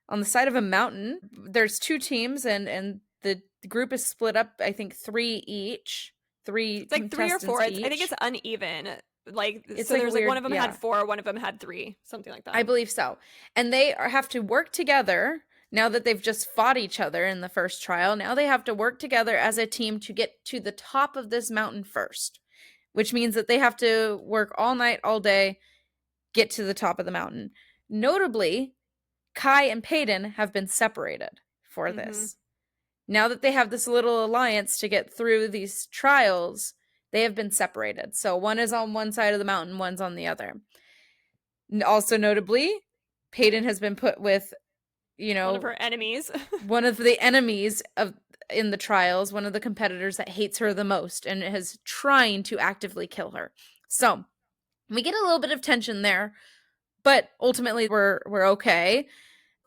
B: on the side of a mountain. There's 2 teams, and the group is split up, I think 3 each. It's
A: like 3 or 4. I think it's uneven. Like,
B: it's
A: so
B: like
A: there's
B: weird,
A: like one of them had 4, one of them had 3, something like that.
B: I believe so. And they have to work together. Now that they've just fought each other in the first trial, now they have to work together as a team to get to the top of this mountain first, which means that they have to work all night, all day, get to the top of the mountain. Notably, Kai and Peyton have been separated for this. Now that they have this little alliance to get through these trials, they have been separated. So one is on one side of the mountain, one's on the other. Also notably, Peyton has been put with,
A: one of her enemies.
B: One of the enemies in the trials, one of the competitors that hates her the most and is trying to actively kill her. So we get a little bit of tension there, but ultimately we're okay.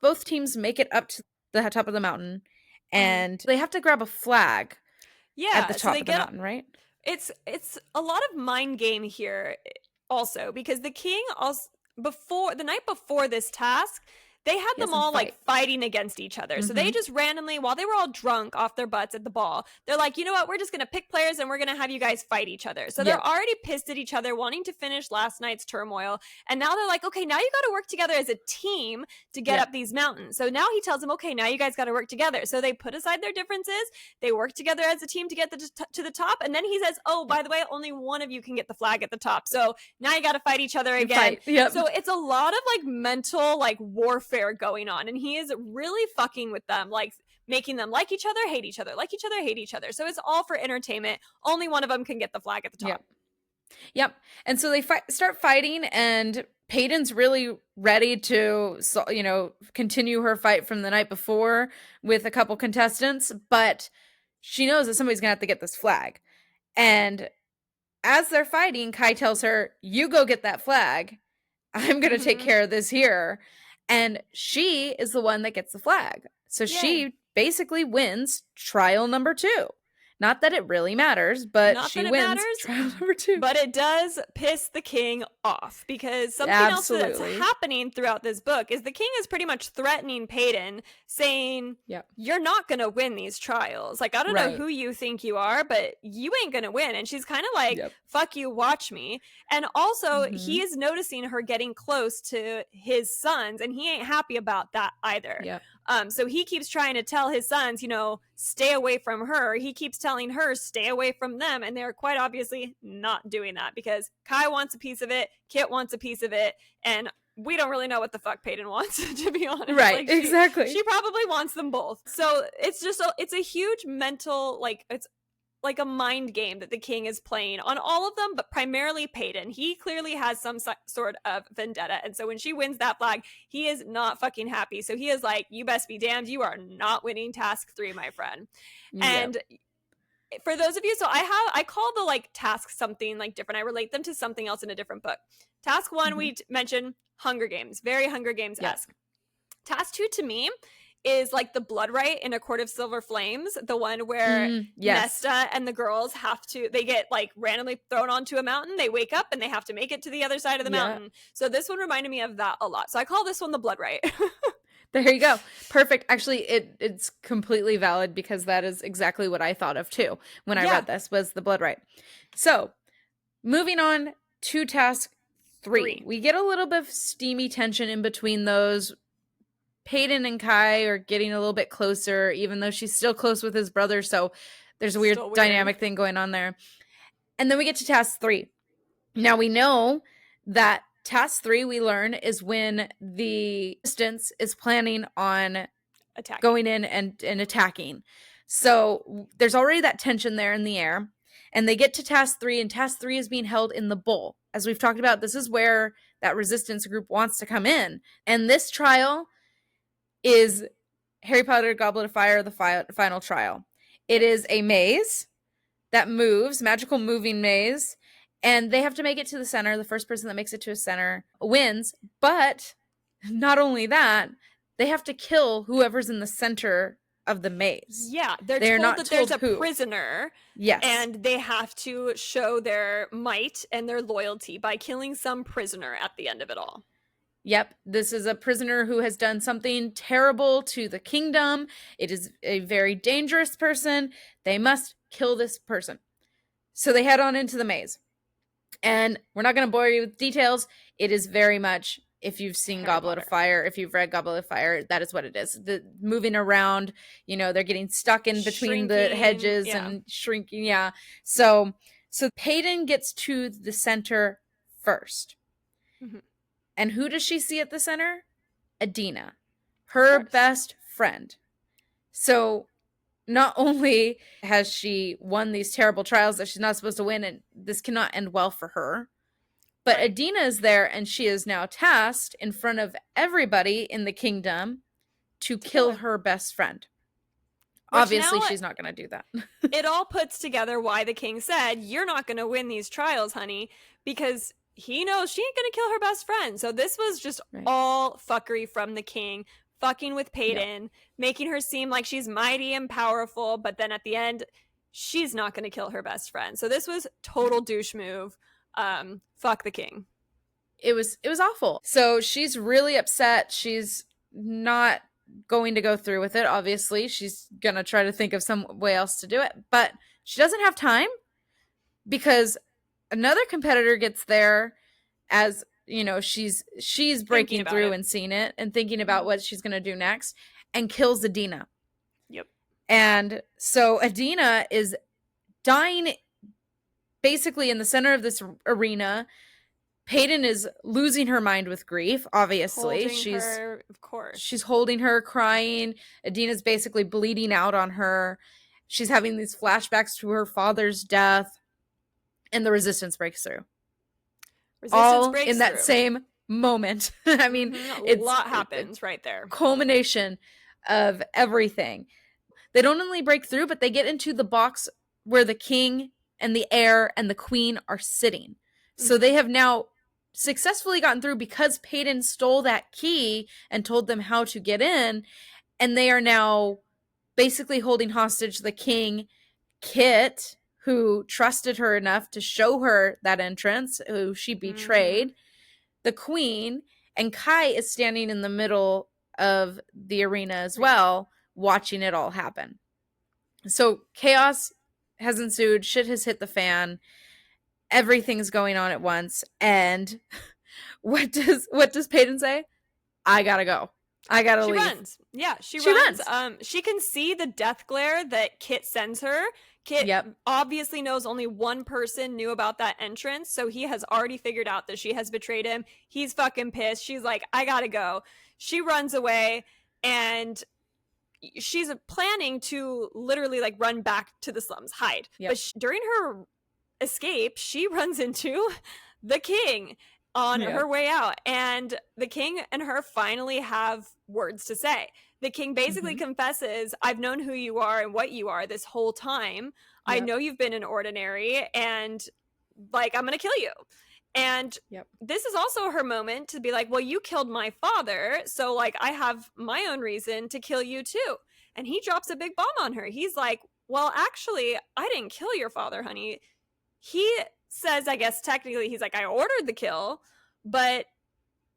B: Both teams make it up to the top of the mountain, and they have to grab a flag at the top of the mountain, right?
A: It's a lot of mind game here also, because the king also, the night before this task, they had them all like fighting against each other. So they just randomly, while they were all drunk off their butts at the ball, they're like, you know what, we're just going to pick players and we're going to have you guys fight each other. So they're already pissed at each other, wanting to finish last night's turmoil. And now they're like, okay, now you got to work together as a team to get up these mountains. So now he tells them, okay, now you guys got to work together. So they put aside their differences. They work together as a team to get to the top. And then he says, oh, by the way, only one of you can get the flag at the top. So now you got to fight each other again. So it's a lot of like mental like warfare going on. And he is really fucking with them, like making them like each other, hate each other, like each other, hate each other. So it's all for entertainment. Only one of them can get the flag at the top.
B: Yep. And so they start fighting, and Peyton's really ready to, continue her fight from the night before with a couple contestants, but she knows that somebody's gonna have to get this flag. And as they're fighting, Kai tells her, you go get that flag. I'm gonna take care of this here. And she is the one that gets the flag. So she basically wins trial number 2. Not that it really matters, but she wins trial number 2.
A: But it does piss the king off, because something else that's happening throughout this book is the king is pretty much threatening Peyton, saying, you're not going to win these trials. Like, I don't know who you think you are, but you ain't going to win. And she's kind of like, fuck you, watch me. And also, he is noticing her getting close to his sons, and he ain't happy about that either. So he keeps trying to tell his sons, stay away from her. He keeps telling her, stay away from them. And they're quite obviously not doing that, because Kai wants a piece of it, Kit wants a piece of it, and we don't really know what the fuck Peyton wants, to be honest.
B: Right,
A: like,
B: exactly.
A: She probably wants them both. So it's just, it's a huge mental, like, it's like a mind game that the king is playing on all of them, but primarily Peyton. He clearly has some sort of vendetta. And so when she wins that flag, he is not fucking happy. So he is like, you best be damned, you are not winning task 3, my friend. And for those of you, so I call the like task something like different. I relate them to something else in a different book. Task 1, we mentioned Hunger Games, very Hunger Games-esque. Task 2 to me is like the blood rite in A Court of Silver Flames, the one where Nesta and the girls they get like randomly thrown onto a mountain, they wake up and they have to make it to the other side of the mountain. So this one reminded me of that a lot. So I call this one the blood rite.
B: There you go. Perfect. Actually, it's completely valid, because that is exactly what I thought of too when I read this, was the blood rite. So moving on to task 3. We get a little bit of steamy tension in between those. Peyton and Kai are getting a little bit closer, even though she's still close with his brother. So there's a weird dynamic thing going on there. And then we get to task 3. Now we know that task 3, we learn, is when the resistance is planning on
A: attacking.
B: going in and attacking. So there's already that tension there in the air. And they get to task 3, and task 3 is being held in the bowl. As we've talked about, this is where that resistance group wants to come in. And this trial is Harry Potter Goblet of Fire, the final trial. It is a maze that moves, magical moving maze, and they have to make it to the center. The first person that makes it to a center wins. But not only that, they have to kill whoever's in the center of the maze.
A: Yeah, they're told that there's a prisoner.
B: Yes.
A: And they have to show their might and their loyalty by killing some prisoner at the end of it all.
B: Yep, this is a prisoner who has done something terrible to the kingdom. It is a very dangerous person. They must kill this person. So they head on into the maze. And we're not going to bore you with details. It is very much, if you've seen Goblet of Fire, if you've read Goblet of Fire, that is what it is. The moving around, they're getting stuck in between the hedges and shrinking. Yeah. So Peyton gets to the center first. Mm-hmm. And who does she see at the center? Adina, her best friend. So not only has she won these terrible trials that she's not supposed to win, and this cannot end well for her, but Adina is there, and she is now tasked in front of everybody in the kingdom to kill her best friend. Which obviously, she's not going to do that.
A: It all puts together why the king said, you're not going to win these trials, honey, because he knows she ain't gonna kill her best friend. So this was just all fuckery from the king, fucking with Peyton, making her seem like she's mighty and powerful, but then at the end, she's not gonna kill her best friend. So this was total douche move. Fuck the king.
B: It was awful. So she's really upset. She's not going to go through with it, obviously. She's gonna try to think of some way else to do it, but she doesn't have time because another competitor gets there, as she's breaking through and seeing it and thinking about what she's going to do next, and kills Adina.
A: Yep.
B: And so Adina is dying basically in the center of this arena. Peyton is losing her mind with grief, obviously. She's holding her, crying. Adina's basically bleeding out on her. She's having these flashbacks to her father's death. And the resistance breaks through. In that same moment. I mean,
A: a lot happens right there.
B: Culmination of everything. They don't only break through, but they get into the box where the king and the heir and the queen are sitting. Mm-hmm. So they have now successfully gotten through because Peyton stole that key and told them how to get in. And they are now basically holding hostage the king, Kit, who trusted her enough to show her that entrance, who she betrayed, the queen, and Kai is standing in the middle of the arena as well, watching it all happen. So chaos has ensued, shit has hit the fan, everything's going on at once, and what does Peyton say? I gotta go. I gotta leave.
A: She runs. Yeah, she runs. She can see the death glare that Kit sends her. Kit obviously knows only one person knew about that entrance, so he has already figured out that she has betrayed him. He's fucking pissed. She's like, I gotta go. She runs away, and she's planning to literally run back to the slums, hide. But during her escape, she runs into the king on her way out, and the king and her finally have words to say. The king basically confesses, I've known who you are and what you are this whole time. I know you've been an ordinary, and I'm gonna kill you. And this is also her moment to be like, well, you killed my father, so I have my own reason to kill you too. And he drops a big bomb on her. He's like, well, actually, I didn't kill your father, honey. He says, I guess technically, he's like, I ordered the kill, but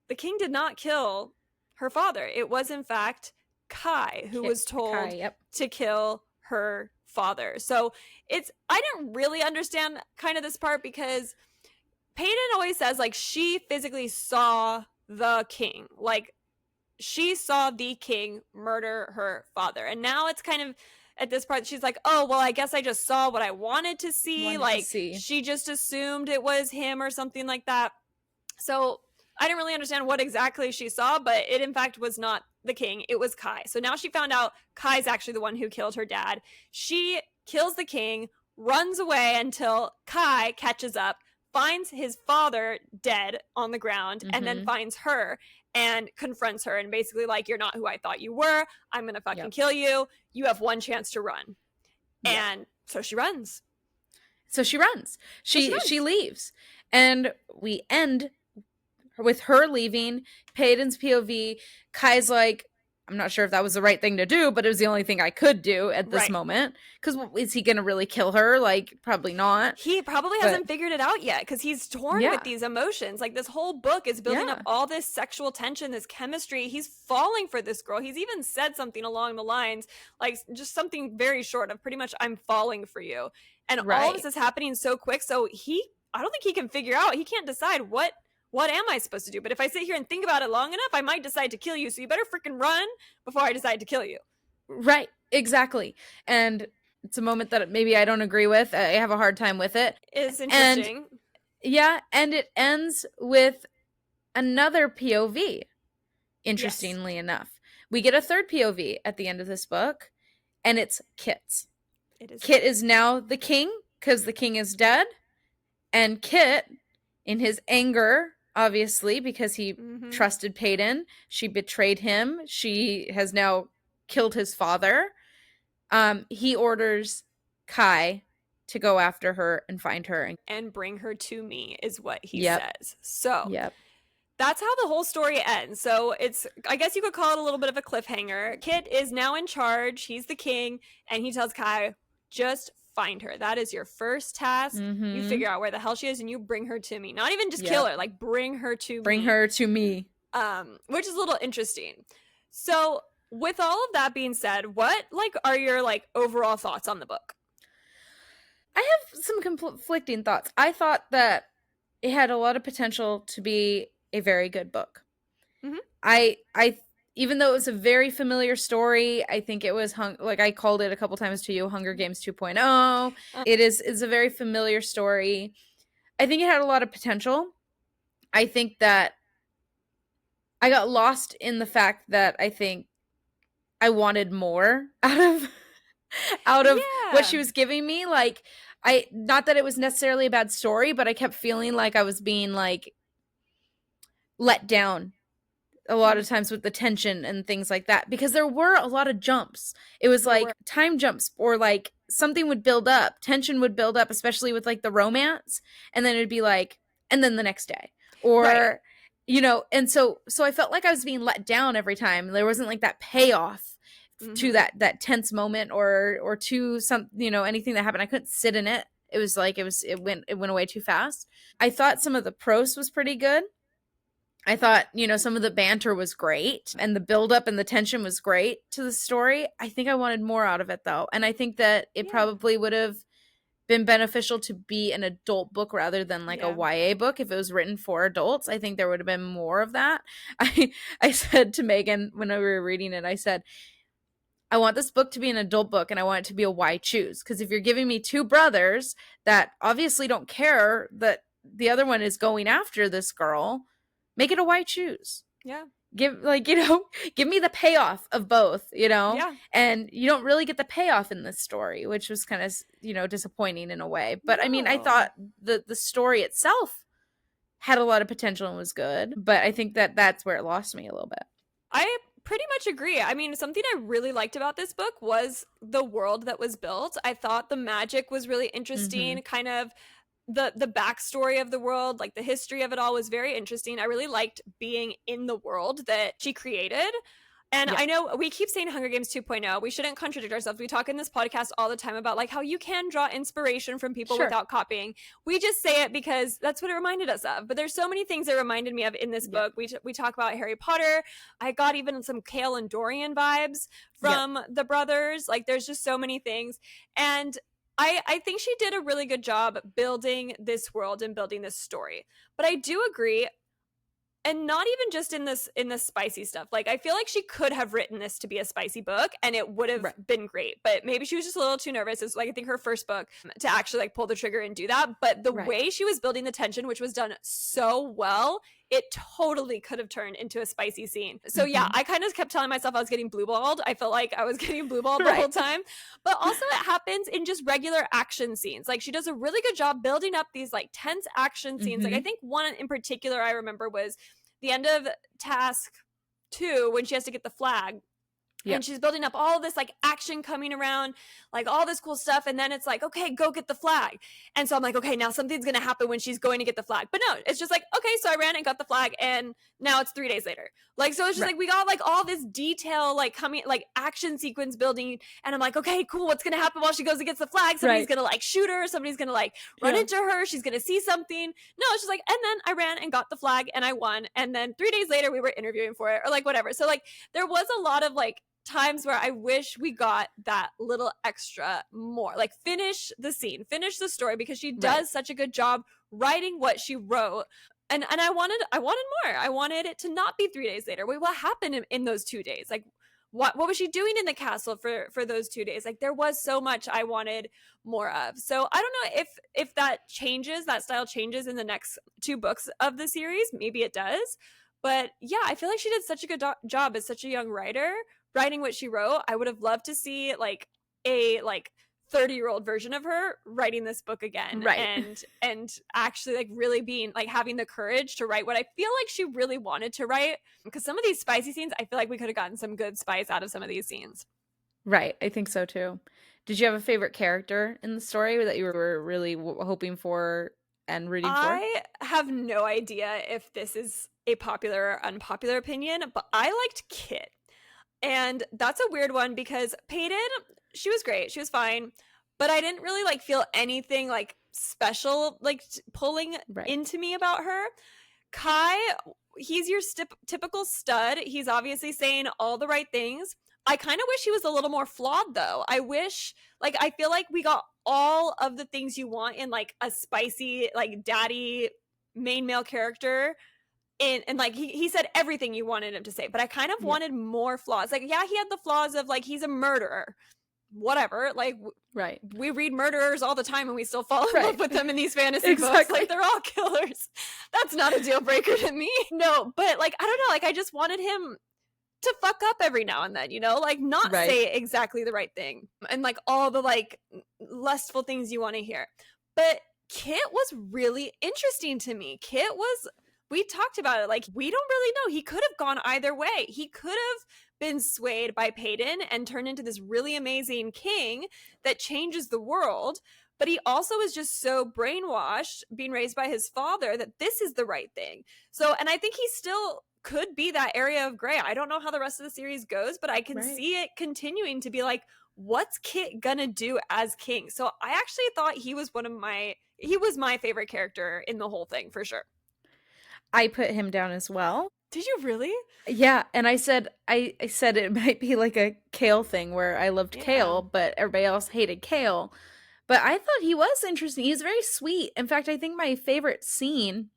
A: the king did not kill her father. It was in fact Kai who was told to kill her father. So I didn't really understand kind of this part, because Peyton always says she physically saw the king, she saw the king murder her father. And now it's kind of at this part she's like, oh well, I guess I just saw what I wanted to see. She just assumed it was him or something like that. So I didn't really understand what exactly she saw, but it in fact was not the king, it was Kai. So now she found out Kai's actually the one who killed her dad. She kills the king, runs away until Kai catches up, finds his father dead on the ground, and then finds her and confronts her and basically like, you're not who I thought you were. I'm gonna fucking kill you. You have one chance to run. And so she runs.
B: She leaves. And we end with her leaving, Peyton's POV. Kai's like, I'm not sure if that was the right thing to do, but it was the only thing I could do at this moment. Because is he going to really kill her? Like, probably not.
A: He probably hasn't figured it out yet because he's torn with these emotions. Like, this whole book is building up all this sexual tension, this chemistry. He's falling for this girl. He's even said something along the lines, like, just something very short of pretty much, I'm falling for you. And all of this is happening so quick. So I don't think he can figure out, he can't decide what am I supposed to do? But if I sit here and think about it long enough, I might decide to kill you. So you better freaking run before I decide to kill you.
B: Right. Exactly. And it's a moment that maybe I don't agree with. I have a hard time with it.
A: It's interesting.
B: And it ends with another POV, interestingly enough. We get a third POV at the end of this book, and it's Kit's. Kit is now the king because the king is dead. And Kit, in his anger, obviously, because he trusted Peyton, she betrayed him. She has now killed his father. He orders Kai to go after her and find her.
A: And bring her to me is what he says. So that's how the whole story ends. So it's, I guess you could call it a little bit of a cliffhanger. Kit is now in charge. He's the king. And he tells Kai, just find her. That is your first task. You figure out where the hell she is and you bring her to me. Not even just kill her, like bring her to me.
B: Bring her to me.
A: Which is a little interesting. So with all of that being said, what like are your like overall thoughts on the book?
B: I have some conflicting thoughts. I thought that it had a lot of potential to be a very good book. I even though it was a very familiar story, I think it was like I called it a couple times to you, Hunger Games 2.0. It's a very familiar story. I think it had a lot of potential. I think that I got lost in the fact that I think I wanted more out of what she was giving me. Like, not that it was necessarily a bad story, but I kept feeling like I was being like let down a lot of times with the tension and things like that, because there were a lot of jumps. It was like time jumps, or like something would build up, tension would build up, especially with like the romance, and then it'd be like, and then the next day, or you know, and so I felt like I was being let down every time. There wasn't like that payoff to that tense moment or to some, you know, anything that happened. I couldn't sit in it. It was like it went away too fast. I thought some of the prose was pretty good. I thought, you know, some of the banter was great and the buildup and the tension was great to the story. I think I wanted more out of it, though. And I think that it probably would have been beneficial to be an adult book rather than like a YA book. If it was written for adults, I think there would have been more of that. I said to Megan when we were reading it, I said, I want this book to be an adult book and I want it to be a why choose. Because if you're giving me two brothers that obviously don't care that the other one is going after this girl, make it a why choose. Yeah. Give me the payoff of both, you know? Yeah. And you don't really get the payoff in this story, which was kind of, you know, disappointing in a way. But I mean, I thought the story itself had a lot of potential and was good. But I think that's where it lost me a little bit.
A: I pretty much agree. I mean, something I really liked about this book was the world that was built. I thought the magic was really interesting, kind of the backstory of the world, like the history of it all was very interesting. I really liked being in the world that she created. And I know we keep saying Hunger Games 2.0. We shouldn't contradict ourselves. We talk in this podcast all the time about like how you can draw inspiration from people without copying. We just say it because that's what it reminded us of. But there's so many things it reminded me of in this book. We talk about Harry Potter. I got even some Kale and Dorian vibes from the brothers. Like there's just so many things. And I think she did a really good job building this world and building this story. But I do agree, and not even just in this spicy stuff. Like I feel like she could have written this to be a spicy book and it would have been great. But maybe she was just a little too nervous. It's like I think her first book to actually like pull the trigger and do that. But the way she was building the tension, which was done so well, it totally could have turned into a spicy scene. So yeah, I kind of kept telling myself I was getting blue-balled. I felt like I was getting blue-balled the whole time. But also it happens in just regular action scenes. Like she does a really good job building up these like tense action scenes. Like I think one in particular I remember was the end of task 2 when she has to get the flag. Yep. And she's building up all this like action coming around, like all this cool stuff. And then it's like, okay, go get the flag. And so I'm like, okay, now something's going to happen when she's going to get the flag. But no, it's just like, okay, so I ran and got the flag and now it's 3 days later. Like, so it's just like, we got like all this detail, like coming, like action sequence building. And I'm like, okay, cool. What's going to happen while she goes and gets the flag? Somebody's going to like shoot her. Somebody's going to like run into her. She's going to see something. No, it's just like, and then I ran and got the flag and I won. And then 3 days later we were interviewing for it or like whatever. So like there was a lot of like times where I wish we got that little extra more, like finish the scene, finish the story, because she does such a good job writing what she wrote. And I wanted more. I wanted it to not be 3 days later. Wait, what happened in those 2 days? Like what was she doing in the castle for those 2 days? Like there was so much I wanted more of. So I don't know if that changes, that style changes in the next 2 books of the series. Maybe it does. But yeah, I feel like she did such a good job as such a young writer writing what she wrote. I would have loved to see like a like 30-year-old version of her writing this book again, and actually like really being like having the courage to write what I feel like she really wanted to write. Because some of these spicy scenes, I feel like we could have gotten some good spice out of some of these scenes.
B: Right, I think so too. Did you have a favorite character in the story that you were really hoping for and rooting for?
A: I have no idea if this is a popular or unpopular opinion, but I liked Kit. And that's a weird one because Peyton, she was great. She was fine. But I didn't really like feel anything like special, like pulling into me about her. Kai, he's your typical stud. He's obviously saying all the right things. I kind of wish he was a little more flawed though. I feel like we got all of the things you want in like a spicy, like daddy main male character. And like he said everything you wanted him to say, but I kind of wanted more flaws. Like, yeah, he had the flaws of like he's a murderer, whatever. Like, we read murderers all the time and we still fall in love with them in these fantasy books. Like, they're all killers. That's not a deal breaker to me. No, but like I don't know. Like, I just wanted him to fuck up every now and then, you know, like not say exactly the right thing and like all the like lustful things you want to hear. But Kit was really interesting to me. We talked about it. Like, we don't really know. He could have gone either way. He could have been swayed by Peyton and turned into this really amazing king that changes the world. But he also is just so brainwashed, being raised by his father, that this is the right thing. So, and I think he still could be that area of gray. I don't know how the rest of the series goes, but I can see it continuing to be like, what's Kit gonna do as king? So I actually thought he was my favorite character in the whole thing for sure.
B: I put him down as well.
A: Did you really?
B: Yeah, and I said it might be like a Kale thing where I loved Kale, but everybody else hated Kale. But I thought he was interesting. He was very sweet. In fact, I think my favorite scene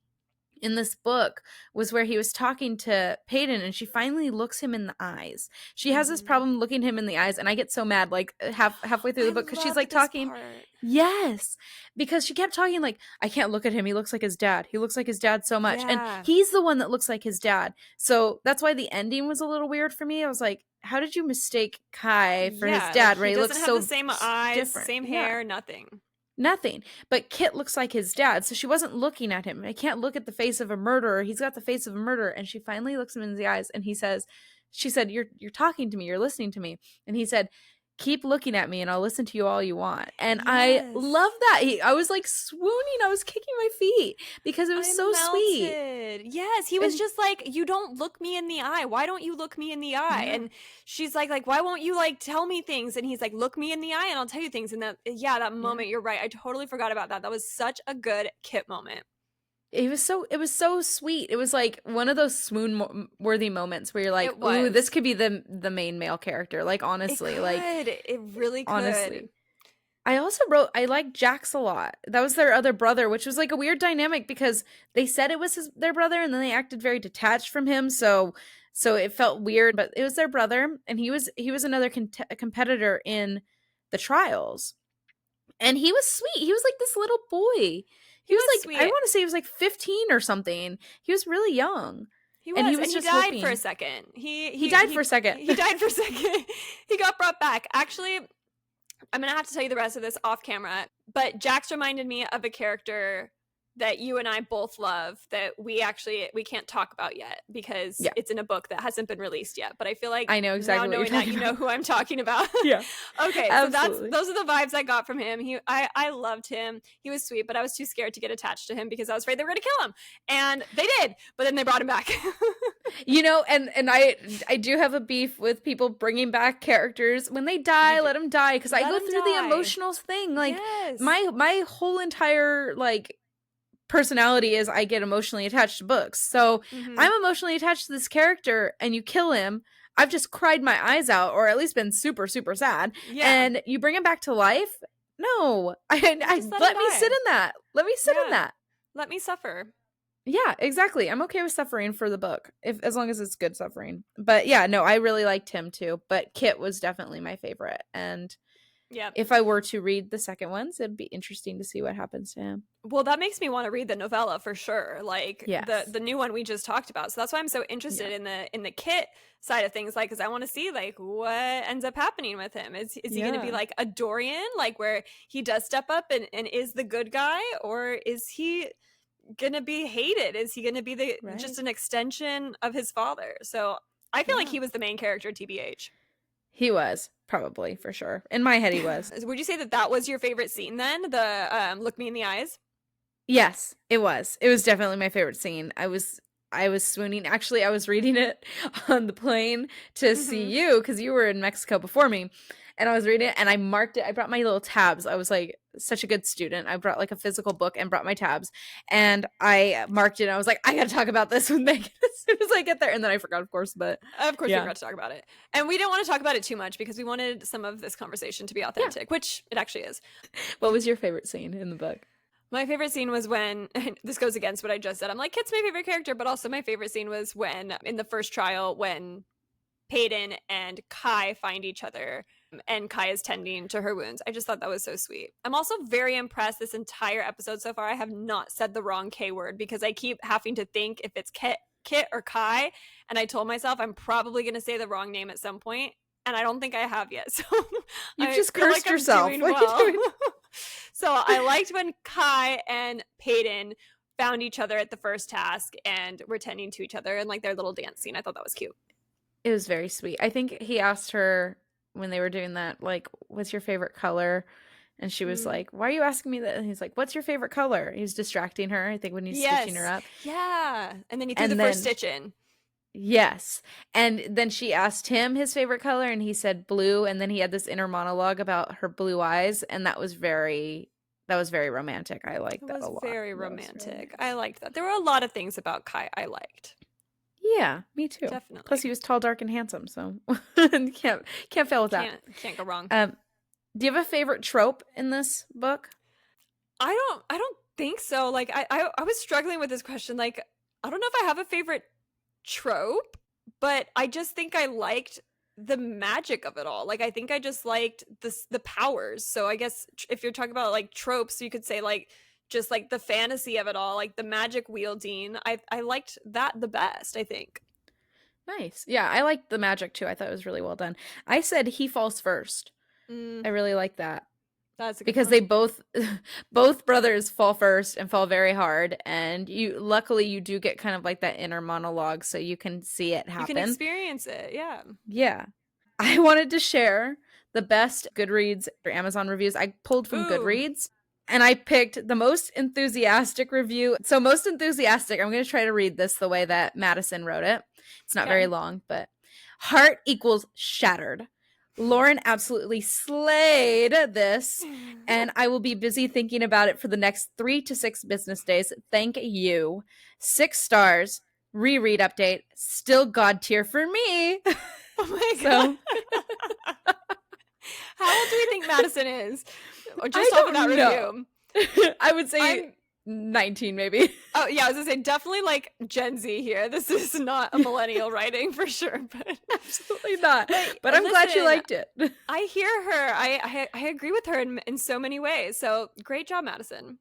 B: in this book was where he was talking to Peyton and she finally looks him in the eyes. She has this problem looking him in the eyes, and I get so mad like halfway through the book because she's like talking because she kept talking like, I can't look at him, he looks like his dad, he looks like his dad so much, and he's the one that looks like his dad. So that's why the ending was a little weird for me. I was like, how did you mistake Kai for his dad?
A: Like,
B: he
A: looks so
B: the
A: same eyes, different. Same hair,
B: nothing. But Kit looks like his dad, so she wasn't looking at him. I can't look at the face of a murderer. He's got the face of a murderer. And she finally looks him in the eyes, and she said, you're talking to me, you're listening to me. And he said, keep looking at me and I'll listen to you all you want. And I love that. I was like swooning. I was kicking my feet because it was so sweet.
A: Yes, he was just like, you don't look me in the eye. Why don't you look me in the eye? Yeah. And she's like, why won't you like tell me things? And he's like, look me in the eye and I'll tell you things. And that moment, you're right. I totally forgot about that. That was such a good Kit moment.
B: It was so sweet. It was like one of those swoon worthy moments where you're like, ooh, this could be the main male character. Like, honestly,
A: it really could. Honestly.
B: I also I liked Jax a lot. That was their other brother, which was like a weird dynamic because they said it was their brother and then they acted very detached from him. So it felt weird, but it was their brother, and he was another competitor in the trials. And he was sweet. He was like this little boy. He was like,
A: sweet.
B: I want to say he was like 15 or something. He was really young.
A: He was, and he died for a second. He died for a second. He died for a second. He got brought back. Actually, I'm going to have to tell you the rest of this off camera, but Jax reminded me of a character that you and I both love that we can't talk about yet because it's in a book that hasn't been released yet. But I feel like
B: I know exactly
A: now knowing that you know who I'm talking about.
B: Yeah.
A: Okay. Absolutely. So those are the vibes I got from him. I loved him. He was sweet, but I was too scared to get attached to him because I was afraid they were going to kill him. And they did, but then they brought him back.
B: You know, and I do have a beef with people bringing back characters when they die. Let them die, because I go through the emotional thing. Like my whole entire like personality is I get emotionally attached to books. So I'm emotionally attached to this character, and you kill him. I've just cried my eyes out, or at least been super, super sad. Yeah. And you bring him back to life? No. Let me sit in that. Let me sit in that.
A: Let me suffer.
B: Yeah, exactly. I'm okay with suffering for the book, as long as it's good suffering. But yeah, no, I really liked him too. But Kit was definitely my favorite. And if I were to read the second ones, it'd be interesting to see what happens to him.
A: Well, that makes me want to read the novella for sure. Like the new one we just talked about. So that's why I'm so interested in the Kit side of things. Like, because I want to see like what ends up happening with him. Is he going to be like a Dorian, like where he does step up and is the good guy, or is he gonna be hated? Is he gonna be just an extension of his father? So I feel like he was the main character, TBH.
B: He was, probably, for sure. In my head, he was.
A: Would you say that was your favorite scene then? The look me in the eyes?
B: Yes, it was. It was definitely my favorite scene. I was swooning. Actually, I was reading it on the plane to see you, because you were in Mexico before me. And I was reading it, and I marked it. I brought my little tabs. I was like such a good student. I brought like a physical book and brought my tabs. And I marked it, and I was like, I got to talk about this with Megan as soon as I get there. And then I forgot, of course. But
A: of course, you forgot to talk about it. And we didn't want to talk about it too much because we wanted some of this conversation to be authentic, which it actually is.
B: What was your favorite scene in the book?
A: My favorite scene was when, this goes against what I just said, I'm like, Kit's my favorite character, but also my favorite scene was when, in the first trial, when Peyton and Kai find each other and Kai is tending to her wounds. I just thought that was so sweet. I'm also very impressed this entire episode so far. I have not said the wrong K word because I keep having to think if it's Kit or Kai, and I told myself I'm probably going to say the wrong name at some point, and I don't think I have yet. So
B: you've just cursed yourself.
A: Well. So I liked when Kai and Peyton found each other at the first task and were tending to each other and like their little dance scene. I thought that was cute.
B: It was very sweet. I think he asked her when they were doing that, like, what's your favorite color? And she was like, why are you asking me that? And he's like, what's your favorite color? He's distracting her, I think, when he's stitching her up.
A: Yeah. And then he threw the first stitch in.
B: Yes. And then she asked him his favorite color, and he said blue. And then he had this inner monologue about her blue eyes. And that was very romantic. I liked that a lot.
A: Very romantic. I liked that. There were a lot of things about Kai I liked.
B: Yeah, me too.
A: Definitely.
B: Plus, he was tall, dark, and handsome, so can't fail with that.
A: Can't go wrong.
B: Do you have a favorite trope in this book?
A: I don't think so. Like, I was struggling with this question. Like, I don't know if I have a favorite trope, but I just think I liked the magic of it all. Like, I think I just liked the powers. So I guess if you're talking about like tropes, you could say like just like the fantasy of it all, like the magic wielding. I liked that the best, I think.
B: Nice. Yeah, I liked the magic too. I thought it was really well done. I said he falls first. I really like that.
A: That's a good
B: because
A: point.
B: they both brothers fall first and fall very hard, and luckily you do get kind of like that inner monologue, so you can see it happen.
A: You can experience it. Yeah.
B: Yeah. I wanted to share the best Goodreads or Amazon reviews I pulled from Goodreads. And I picked the most enthusiastic review. So most enthusiastic, I'm going to try to read this the way that Madison wrote it. It's not very long, but heart equals shattered. Lauren absolutely slayed this, and I will be busy thinking about it for the next 3 to 6 business days. Thank you. 6 stars. Reread update. Still God tier for me.
A: Oh my God. How old do we think Madison is? Or just off of that review?
B: I would say 19 maybe.
A: Oh yeah, I was gonna say definitely like Gen Z here. This is not a millennial writing for sure, but
B: absolutely not. But I'm glad you liked it.
A: I hear her. I agree with her in so many ways. So great job, Madison.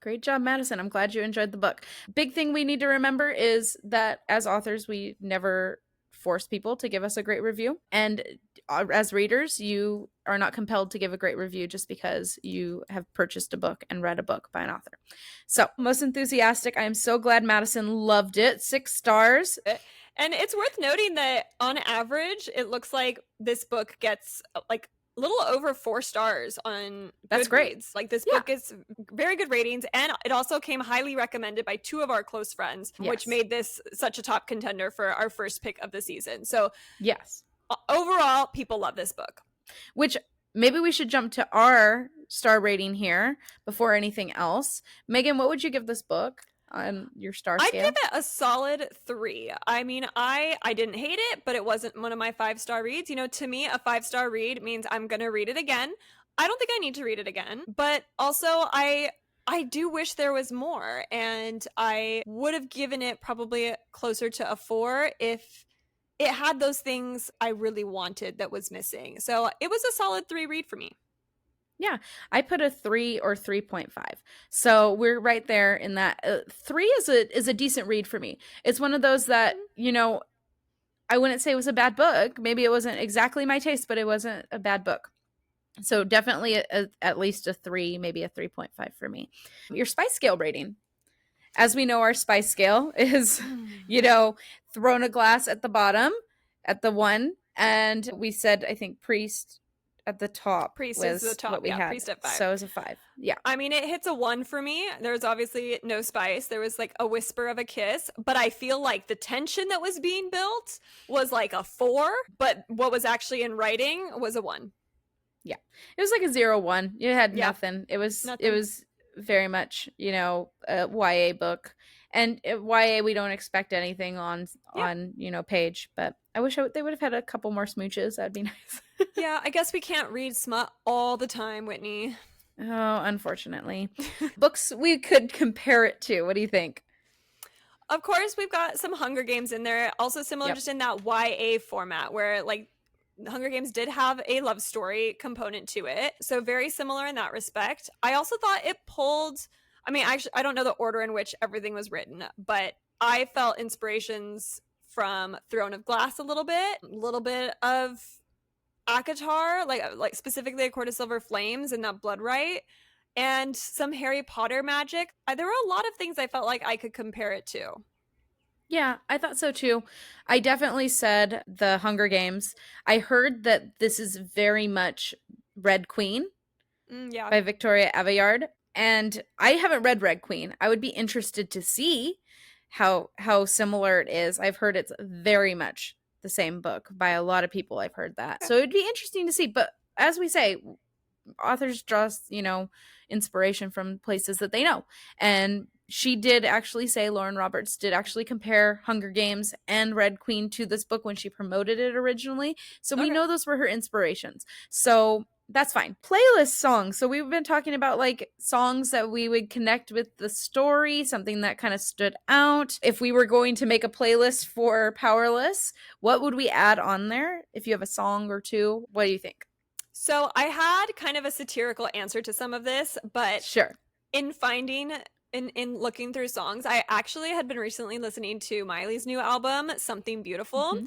B: Great job, Madison. I'm glad you enjoyed the book. Big thing we need to remember is that as authors, we never force people to give us a great review. And as readers, you are not compelled to give a great review just because you have purchased a book and read a book by an author. So, most enthusiastic. I am so glad Madison loved it. 6 stars.
A: And it's worth noting that on average, it looks like this book gets like a little over 4 stars on
B: That's
A: Goodreads.
B: great.
A: Like this book is very good ratings, and it also came highly recommended by 2 of our close friends, which made this such a top contender for our first pick of the season. So
B: yes,
A: overall, people love this book.
B: Which maybe we should jump to our star rating here before anything else. Megan, what would you give this book on your star scale?
A: I'd give it a solid 3. I mean, I didn't hate it, but it wasn't one of my 5-star reads. You know, to me, a 5-star read means I'm going to read it again. I don't think I need to read it again, but also I do wish there was more, and I would have given it probably closer to a 4 if it had those things I really wanted that was missing. So it was a solid 3 read for me.
B: Yeah, I put a 3 or 3.5. So we're right there in that. 3 is a decent read for me. It's one of those that, you know, I wouldn't say it was a bad book. Maybe it wasn't exactly my taste, but it wasn't a bad book. So definitely at least a 3, maybe a 3.5 for me. Your spice scale rating. As we know, our spice scale is, you know, thrown a glass at the bottom at the 1. And we said, I think, priest at the top.
A: Priest
B: was
A: is the top.
B: what we had.
A: Priest at 5.
B: So it was a 5. Yeah.
A: I mean, it hits a 1 for me. There's obviously no spice. There was like a whisper of a kiss, but I feel like the tension that was being built was like a 4, but what was actually in writing was a 1.
B: Yeah. It was like a 0-1. You had nothing. It was
A: nothing.
B: It was very much, you know, a YA book. And YA, we don't expect anything on you know, page, but I wish they would have had a couple more smooches. That'd be nice.
A: Yeah, I guess we can't read smut all the time, Whitney.
B: Oh, unfortunately. Books we could compare it to. What do you think?
A: Of course, we've got some Hunger Games in there. Also similar just in that YA format where like the Hunger Games did have a love story component to it. So very similar in that respect. I also thought it pulled, I mean, actually, I don't know the order in which everything was written, but I felt inspirations from Throne of Glass a little bit of ACOTAR, like specifically A Court of Silver Flames and that Blood Right, and some Harry Potter magic. There were a lot of things I felt like I could compare it to.
B: Yeah, I thought so too. I definitely said the Hunger Games. I heard that this is very much Red Queen by Victoria Aveyard. And I haven't read Red Queen. I would be interested to see how similar it is. I've heard it's very much the same book by a lot of people. I've heard that. So it'd be interesting to see. But as we say, authors draw, you know, inspiration from places that they know. And she did actually say, Lauren Roberts did actually compare Hunger Games and Red Queen to this book when she promoted it originally. So we know those were her inspirations. So that's fine. Playlist songs. So we've been talking about like songs that we would connect with the story, something that kind of stood out. If we were going to make a playlist for Powerless, what would we add on there? If you have a song or two, what do you think?
A: So I had kind of a satirical answer to some of this, but
B: sure.
A: In looking through songs, I actually had been recently listening to Miley's new album, Something Beautiful.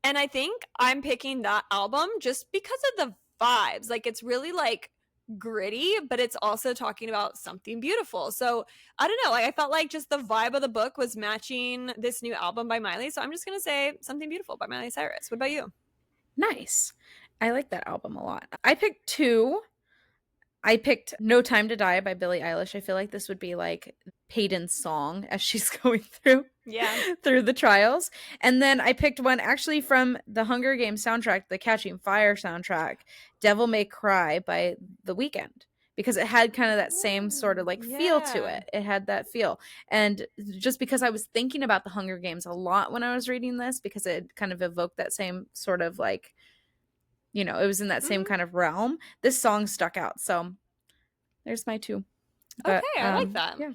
A: And I think I'm picking that album just because of the vibes. Like it's really like gritty, but it's also talking about something beautiful. So I don't know, like I felt like just the vibe of the book was matching this new album by Miley. So I'm just going to say Something Beautiful by Miley Cyrus. What about you?
B: Nice. I like that album a lot. I picked 2. I picked No Time to Die by Billie Eilish. I feel like this would be like Peyton's song as she's going through the trials. And then I picked one actually from the Hunger Games soundtrack, the Catching Fire soundtrack, Devil May Cry by The Weeknd, because it had kind of that same sort of like feel to it. It had that feel. And just because I was thinking about the Hunger Games a lot when I was reading this, because it kind of evoked that same sort of like, you know, it was in that same kind of realm. This song stuck out. So there's my 2. But,
A: okay, I like that.
B: Yeah.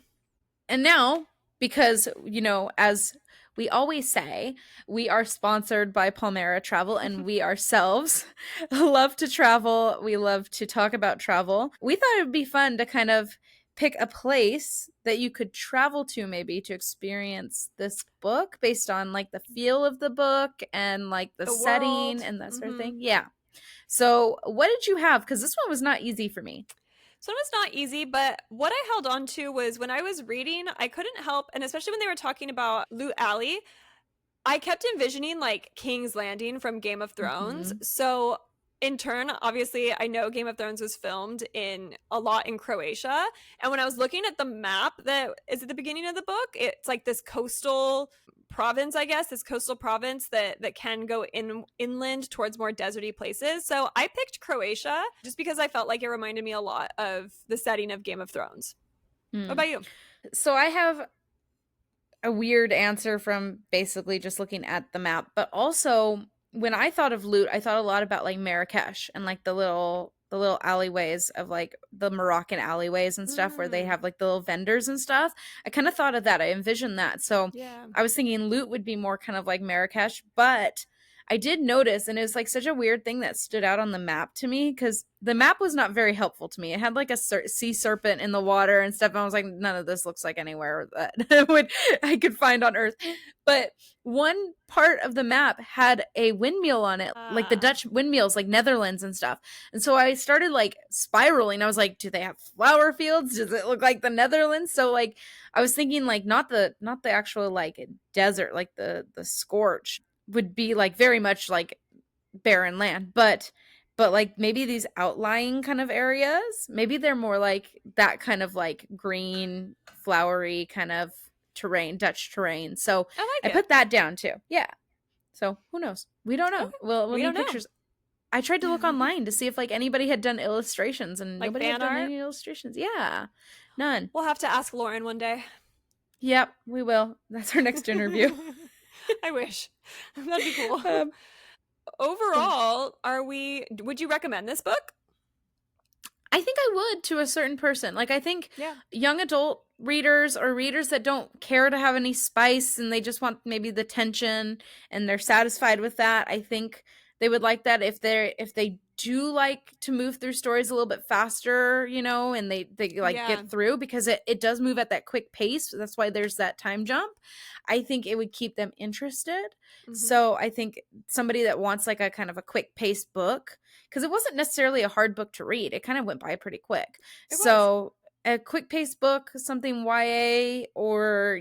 B: And now, because, you know, as we always say, we are sponsored by Palmera Travel, and we ourselves love to travel. We love to talk about travel. We thought it would be fun to kind of pick a place that you could travel to maybe to experience this book based on like the feel of the book and like the setting
A: world.
B: and that sort of
A: Mm-hmm.
B: thing. Yeah. So what did you have? Because this one was not easy for me.
A: So it was not easy, but what I held on to was when I was reading, I couldn't help, and especially when they were talking about Loot Alley, I kept envisioning like King's Landing from Game of Thrones.
B: Mm-hmm.
A: So in turn, obviously, I know Game of Thrones was filmed in a lot in Croatia. And when I was looking at the map that is at the beginning of the book, it's like this coastal province, I guess, this coastal province that can go inland towards more deserty places. So I picked Croatia just because I felt like it reminded me a lot of the setting of Game of Thrones. What about you?
B: So I have a weird answer from basically just looking at the map, but also when I thought of loot, I thought a lot about like Marrakesh and like the little alleyways of like the Moroccan alleyways and stuff where they have like the little vendors and stuff. I kind of thought of that. I envisioned that. So
A: Yeah.
B: I was thinking loot would be more kind of like Marrakesh, but I did notice, and it was like such a weird thing that stood out on the map to me because the map was not very helpful to me. It had like a sea serpent in the water and stuff. And I was like, none of this looks like anywhere that I could find on Earth. But one part of the map had a windmill on it, like the Dutch windmills, like Netherlands and stuff. And so I started like spiraling. I was like, do they have flower fields? Does it look like the Netherlands? So like I was thinking like not the actual like desert, like the scorch would be like very much like barren land, but like maybe these outlying kind of areas, maybe they're more like that kind of like green flowery kind of terrain, Dutch terrain. So
A: I
B: I
A: like it.
B: put that down too. Yeah. So who knows? We don't know.
A: Okay.
B: We'll
A: We
B: need
A: don't know.
B: pictures. I tried to look online to see if like anybody had done illustrations, and
A: Like
B: nobody
A: fan
B: had done
A: art?
B: any illustrations. Yeah. None.
A: We'll have to ask Lauren one day.
B: Yep, we will. That's our next interview.
A: I wish. That'd be cool.
B: Yeah.
A: Overall, would you recommend this book?
B: I think I would to a certain person. Like I think
A: Yeah.
B: young adult readers or readers that don't care to have any spice and they just want maybe the tension and they're satisfied with that. I think they would like that if they do like to move through stories a little bit faster, and they like
A: Yeah.
B: get through because it does move at that quick pace. That's why there's that time jump. I think it would keep them interested.
A: Mhm.
B: So I think somebody that wants like a kind of a quick paced book, because it wasn't necessarily a hard book to read. It kind of went by pretty quick. So a quick paced book, something YA, or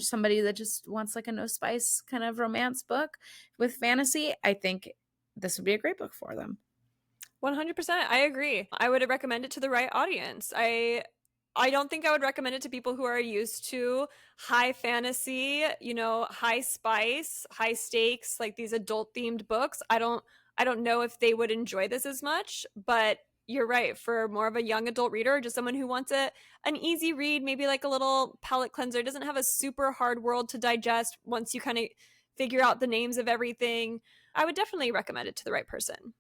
B: somebody that just wants like a no spice kind of romance book with fantasy, I think this would be a great book for them.
A: 100%. I agree. I would recommend it to the right audience. I don't think I would recommend it to people who are used to high fantasy, high spice, high stakes, like these adult themed books. I don't know if they would enjoy this as much, but you're right. For more of a young adult reader, or just someone who wants an easy read, maybe like a little palate cleanser, doesn't have a super hard world to digest once you kind of figure out the names of everything, I would definitely recommend it to the right person.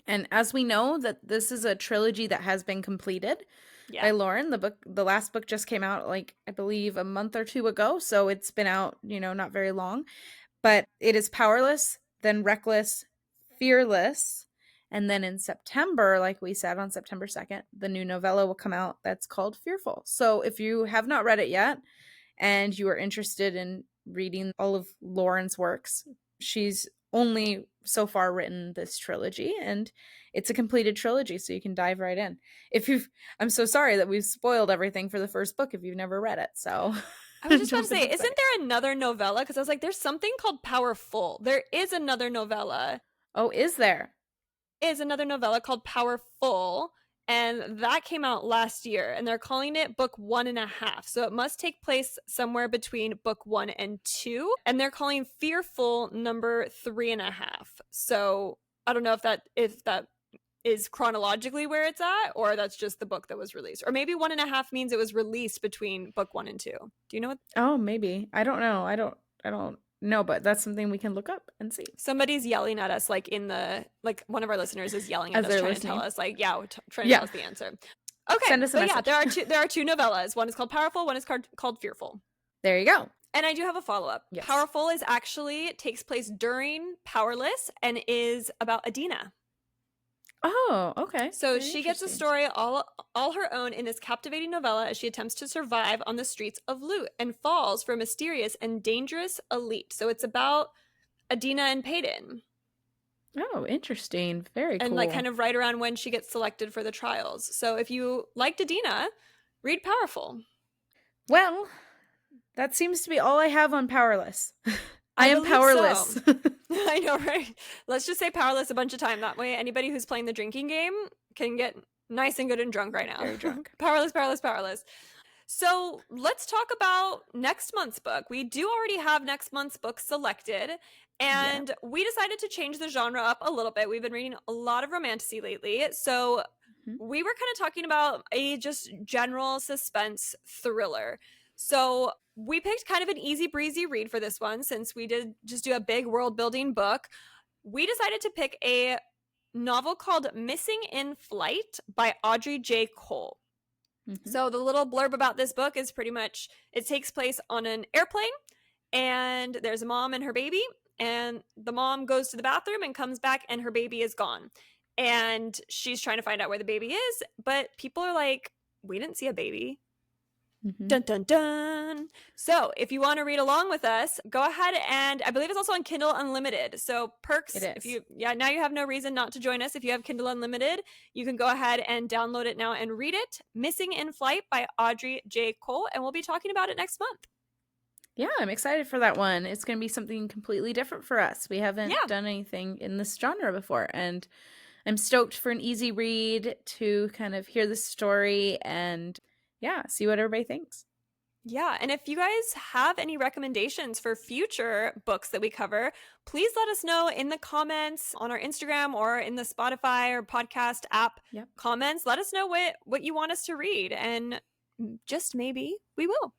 B: And as we know that this is a trilogy that has been completed by Lauren. The last book just came out, like, I believe a month or two ago. So it's been out, not very long. But it is Powerless, then Reckless, Fearless. And then in September, like we said, on September 2nd, the new novella will come out that's called Fearful. So if you have not read it yet and you are interested in reading all of Lauren's works, she's only so far written this trilogy, and it's a completed trilogy, so you can dive right in. I'm so sorry that we've spoiled everything for the first book if you've never read it. So
A: I was just about to say, isn't there another novella? Because I was like, there's something called Powerful. There is another novella.
B: Oh, is there?
A: Is another novella called Powerful, and that came out last year, and they're calling it book 1.5. So it must take place somewhere between book 1 and 2, and they're calling Fearful number 3.5. So I don't know if that is chronologically where it's at, or that's just the book that was released, or maybe 1.5 means it was released between book 1 and 2. Do you know what?
B: Oh, maybe. I don't know. I don't know, but that's something we can look up and see.
A: Somebody's yelling at us, like one of our listeners is yelling at us, trying to tell us, like, trying to tell us the answer. Okay,
B: send us a message.
A: Yeah, there are two novellas. One is called Powerful. One is called Fearful.
B: There you go.
A: And I do have a follow-up.
B: Yes.
A: Powerful takes place during Powerless and is about Adina.
B: Oh, okay.
A: So
B: Very
A: she gets a
B: interesting.
A: story all her own in this captivating novella as she attempts to survive on the streets of Lut and falls for a mysterious and dangerous elite. So it's about Adina and Peyton.
B: Oh, interesting. Very
A: And
B: cool.
A: like kind of right around when she gets selected for the trials. So if you liked Adina, read Powerful.
B: Well, that seems to be all I have on Powerless. I am
A: believe
B: powerless.
A: so. I know, right? Let's just say Powerless a bunch of time. That way anybody who's playing the drinking game can get nice and good and drunk right now.
B: Very drunk.
A: Powerless, powerless, powerless. So let's talk about next month's book. We do already have next month's book selected, and we decided to change the genre up a little bit. We've been reading a lot of romantasy lately, so we were kind of talking about a just general suspense thriller. So we picked kind of an easy breezy read for this one, since we did just do a big world building book. We decided to pick a novel called Missing in Flight by Audrey J. Cole. So the little blurb about this book is pretty much, it takes place on an airplane, and there's a mom and her baby, and the mom goes to the bathroom and comes back and her baby is gone. And she's trying to find out where the baby is, but people are like, we didn't see a baby. Dun dun dun. So if you want to read along with us, go ahead, and I believe it's also on Kindle Unlimited. So perks, if you now you have no reason not to join us. If you have Kindle Unlimited, you can go ahead and download it now and read it. Missing in Flight by Audrey J. Cole, and we'll be talking about it next month.
B: Yeah, I'm excited for that one. It's going to be something completely different for us. We haven't done anything in this genre before, and I'm stoked for an easy read to kind of hear the story and see what everybody thinks.
A: Yeah, and if you guys have any recommendations for future books that we cover, please let us know in the comments on our Instagram or in the Spotify or podcast app comments. Let us know what you want us to read, and just maybe we will.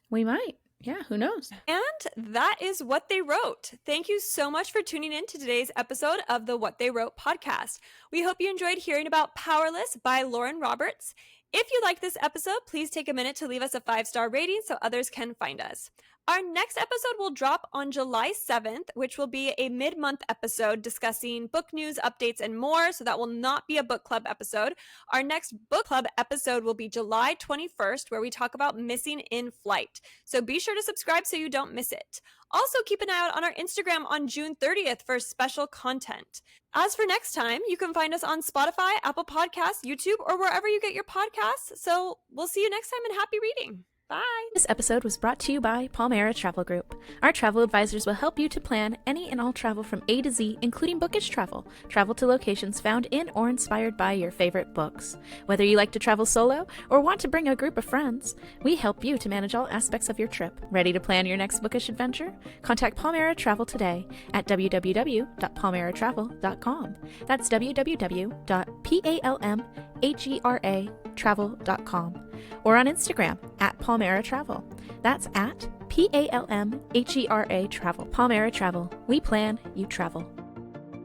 B: We might. Yeah, who knows?
A: And that is What They Wrote. Thank you so much for tuning in to today's episode of the What They Wrote podcast. We hope you enjoyed hearing about Powerless by Lauren Roberts. If you like this episode, please take a minute to leave us a 5-star rating so others can find us. Our next episode will drop on July 7th, which will be a mid-month episode discussing book news, updates, and more, so that will not be a book club episode. Our next book club episode will be July 21st, where we talk about Missing in Flight. So be sure to subscribe so you don't miss it. Also, keep an eye out on our Instagram on June 30th for special content. As for next time, you can find us on Spotify, Apple Podcasts, YouTube, or wherever you get your podcasts. So we'll see you next time, and happy reading. Bye.
C: This episode was brought to you by Palmera Travel Group. Our travel advisors will help you to plan any and all travel from A to Z, including bookage travel. Travel to locations found in or inspired by your favorite books. Whether you like to travel solo or want to bring a group of friends, we help you to manage all aspects of your trip. Ready to plan your next bookish adventure? Contact Palmera Travel today at www.palmeratravel.com. That's www.palmeratravel.com. Or on Instagram at Palmera Travel. That's at PALMHERA Travel. Palmera Travel. We plan, you travel.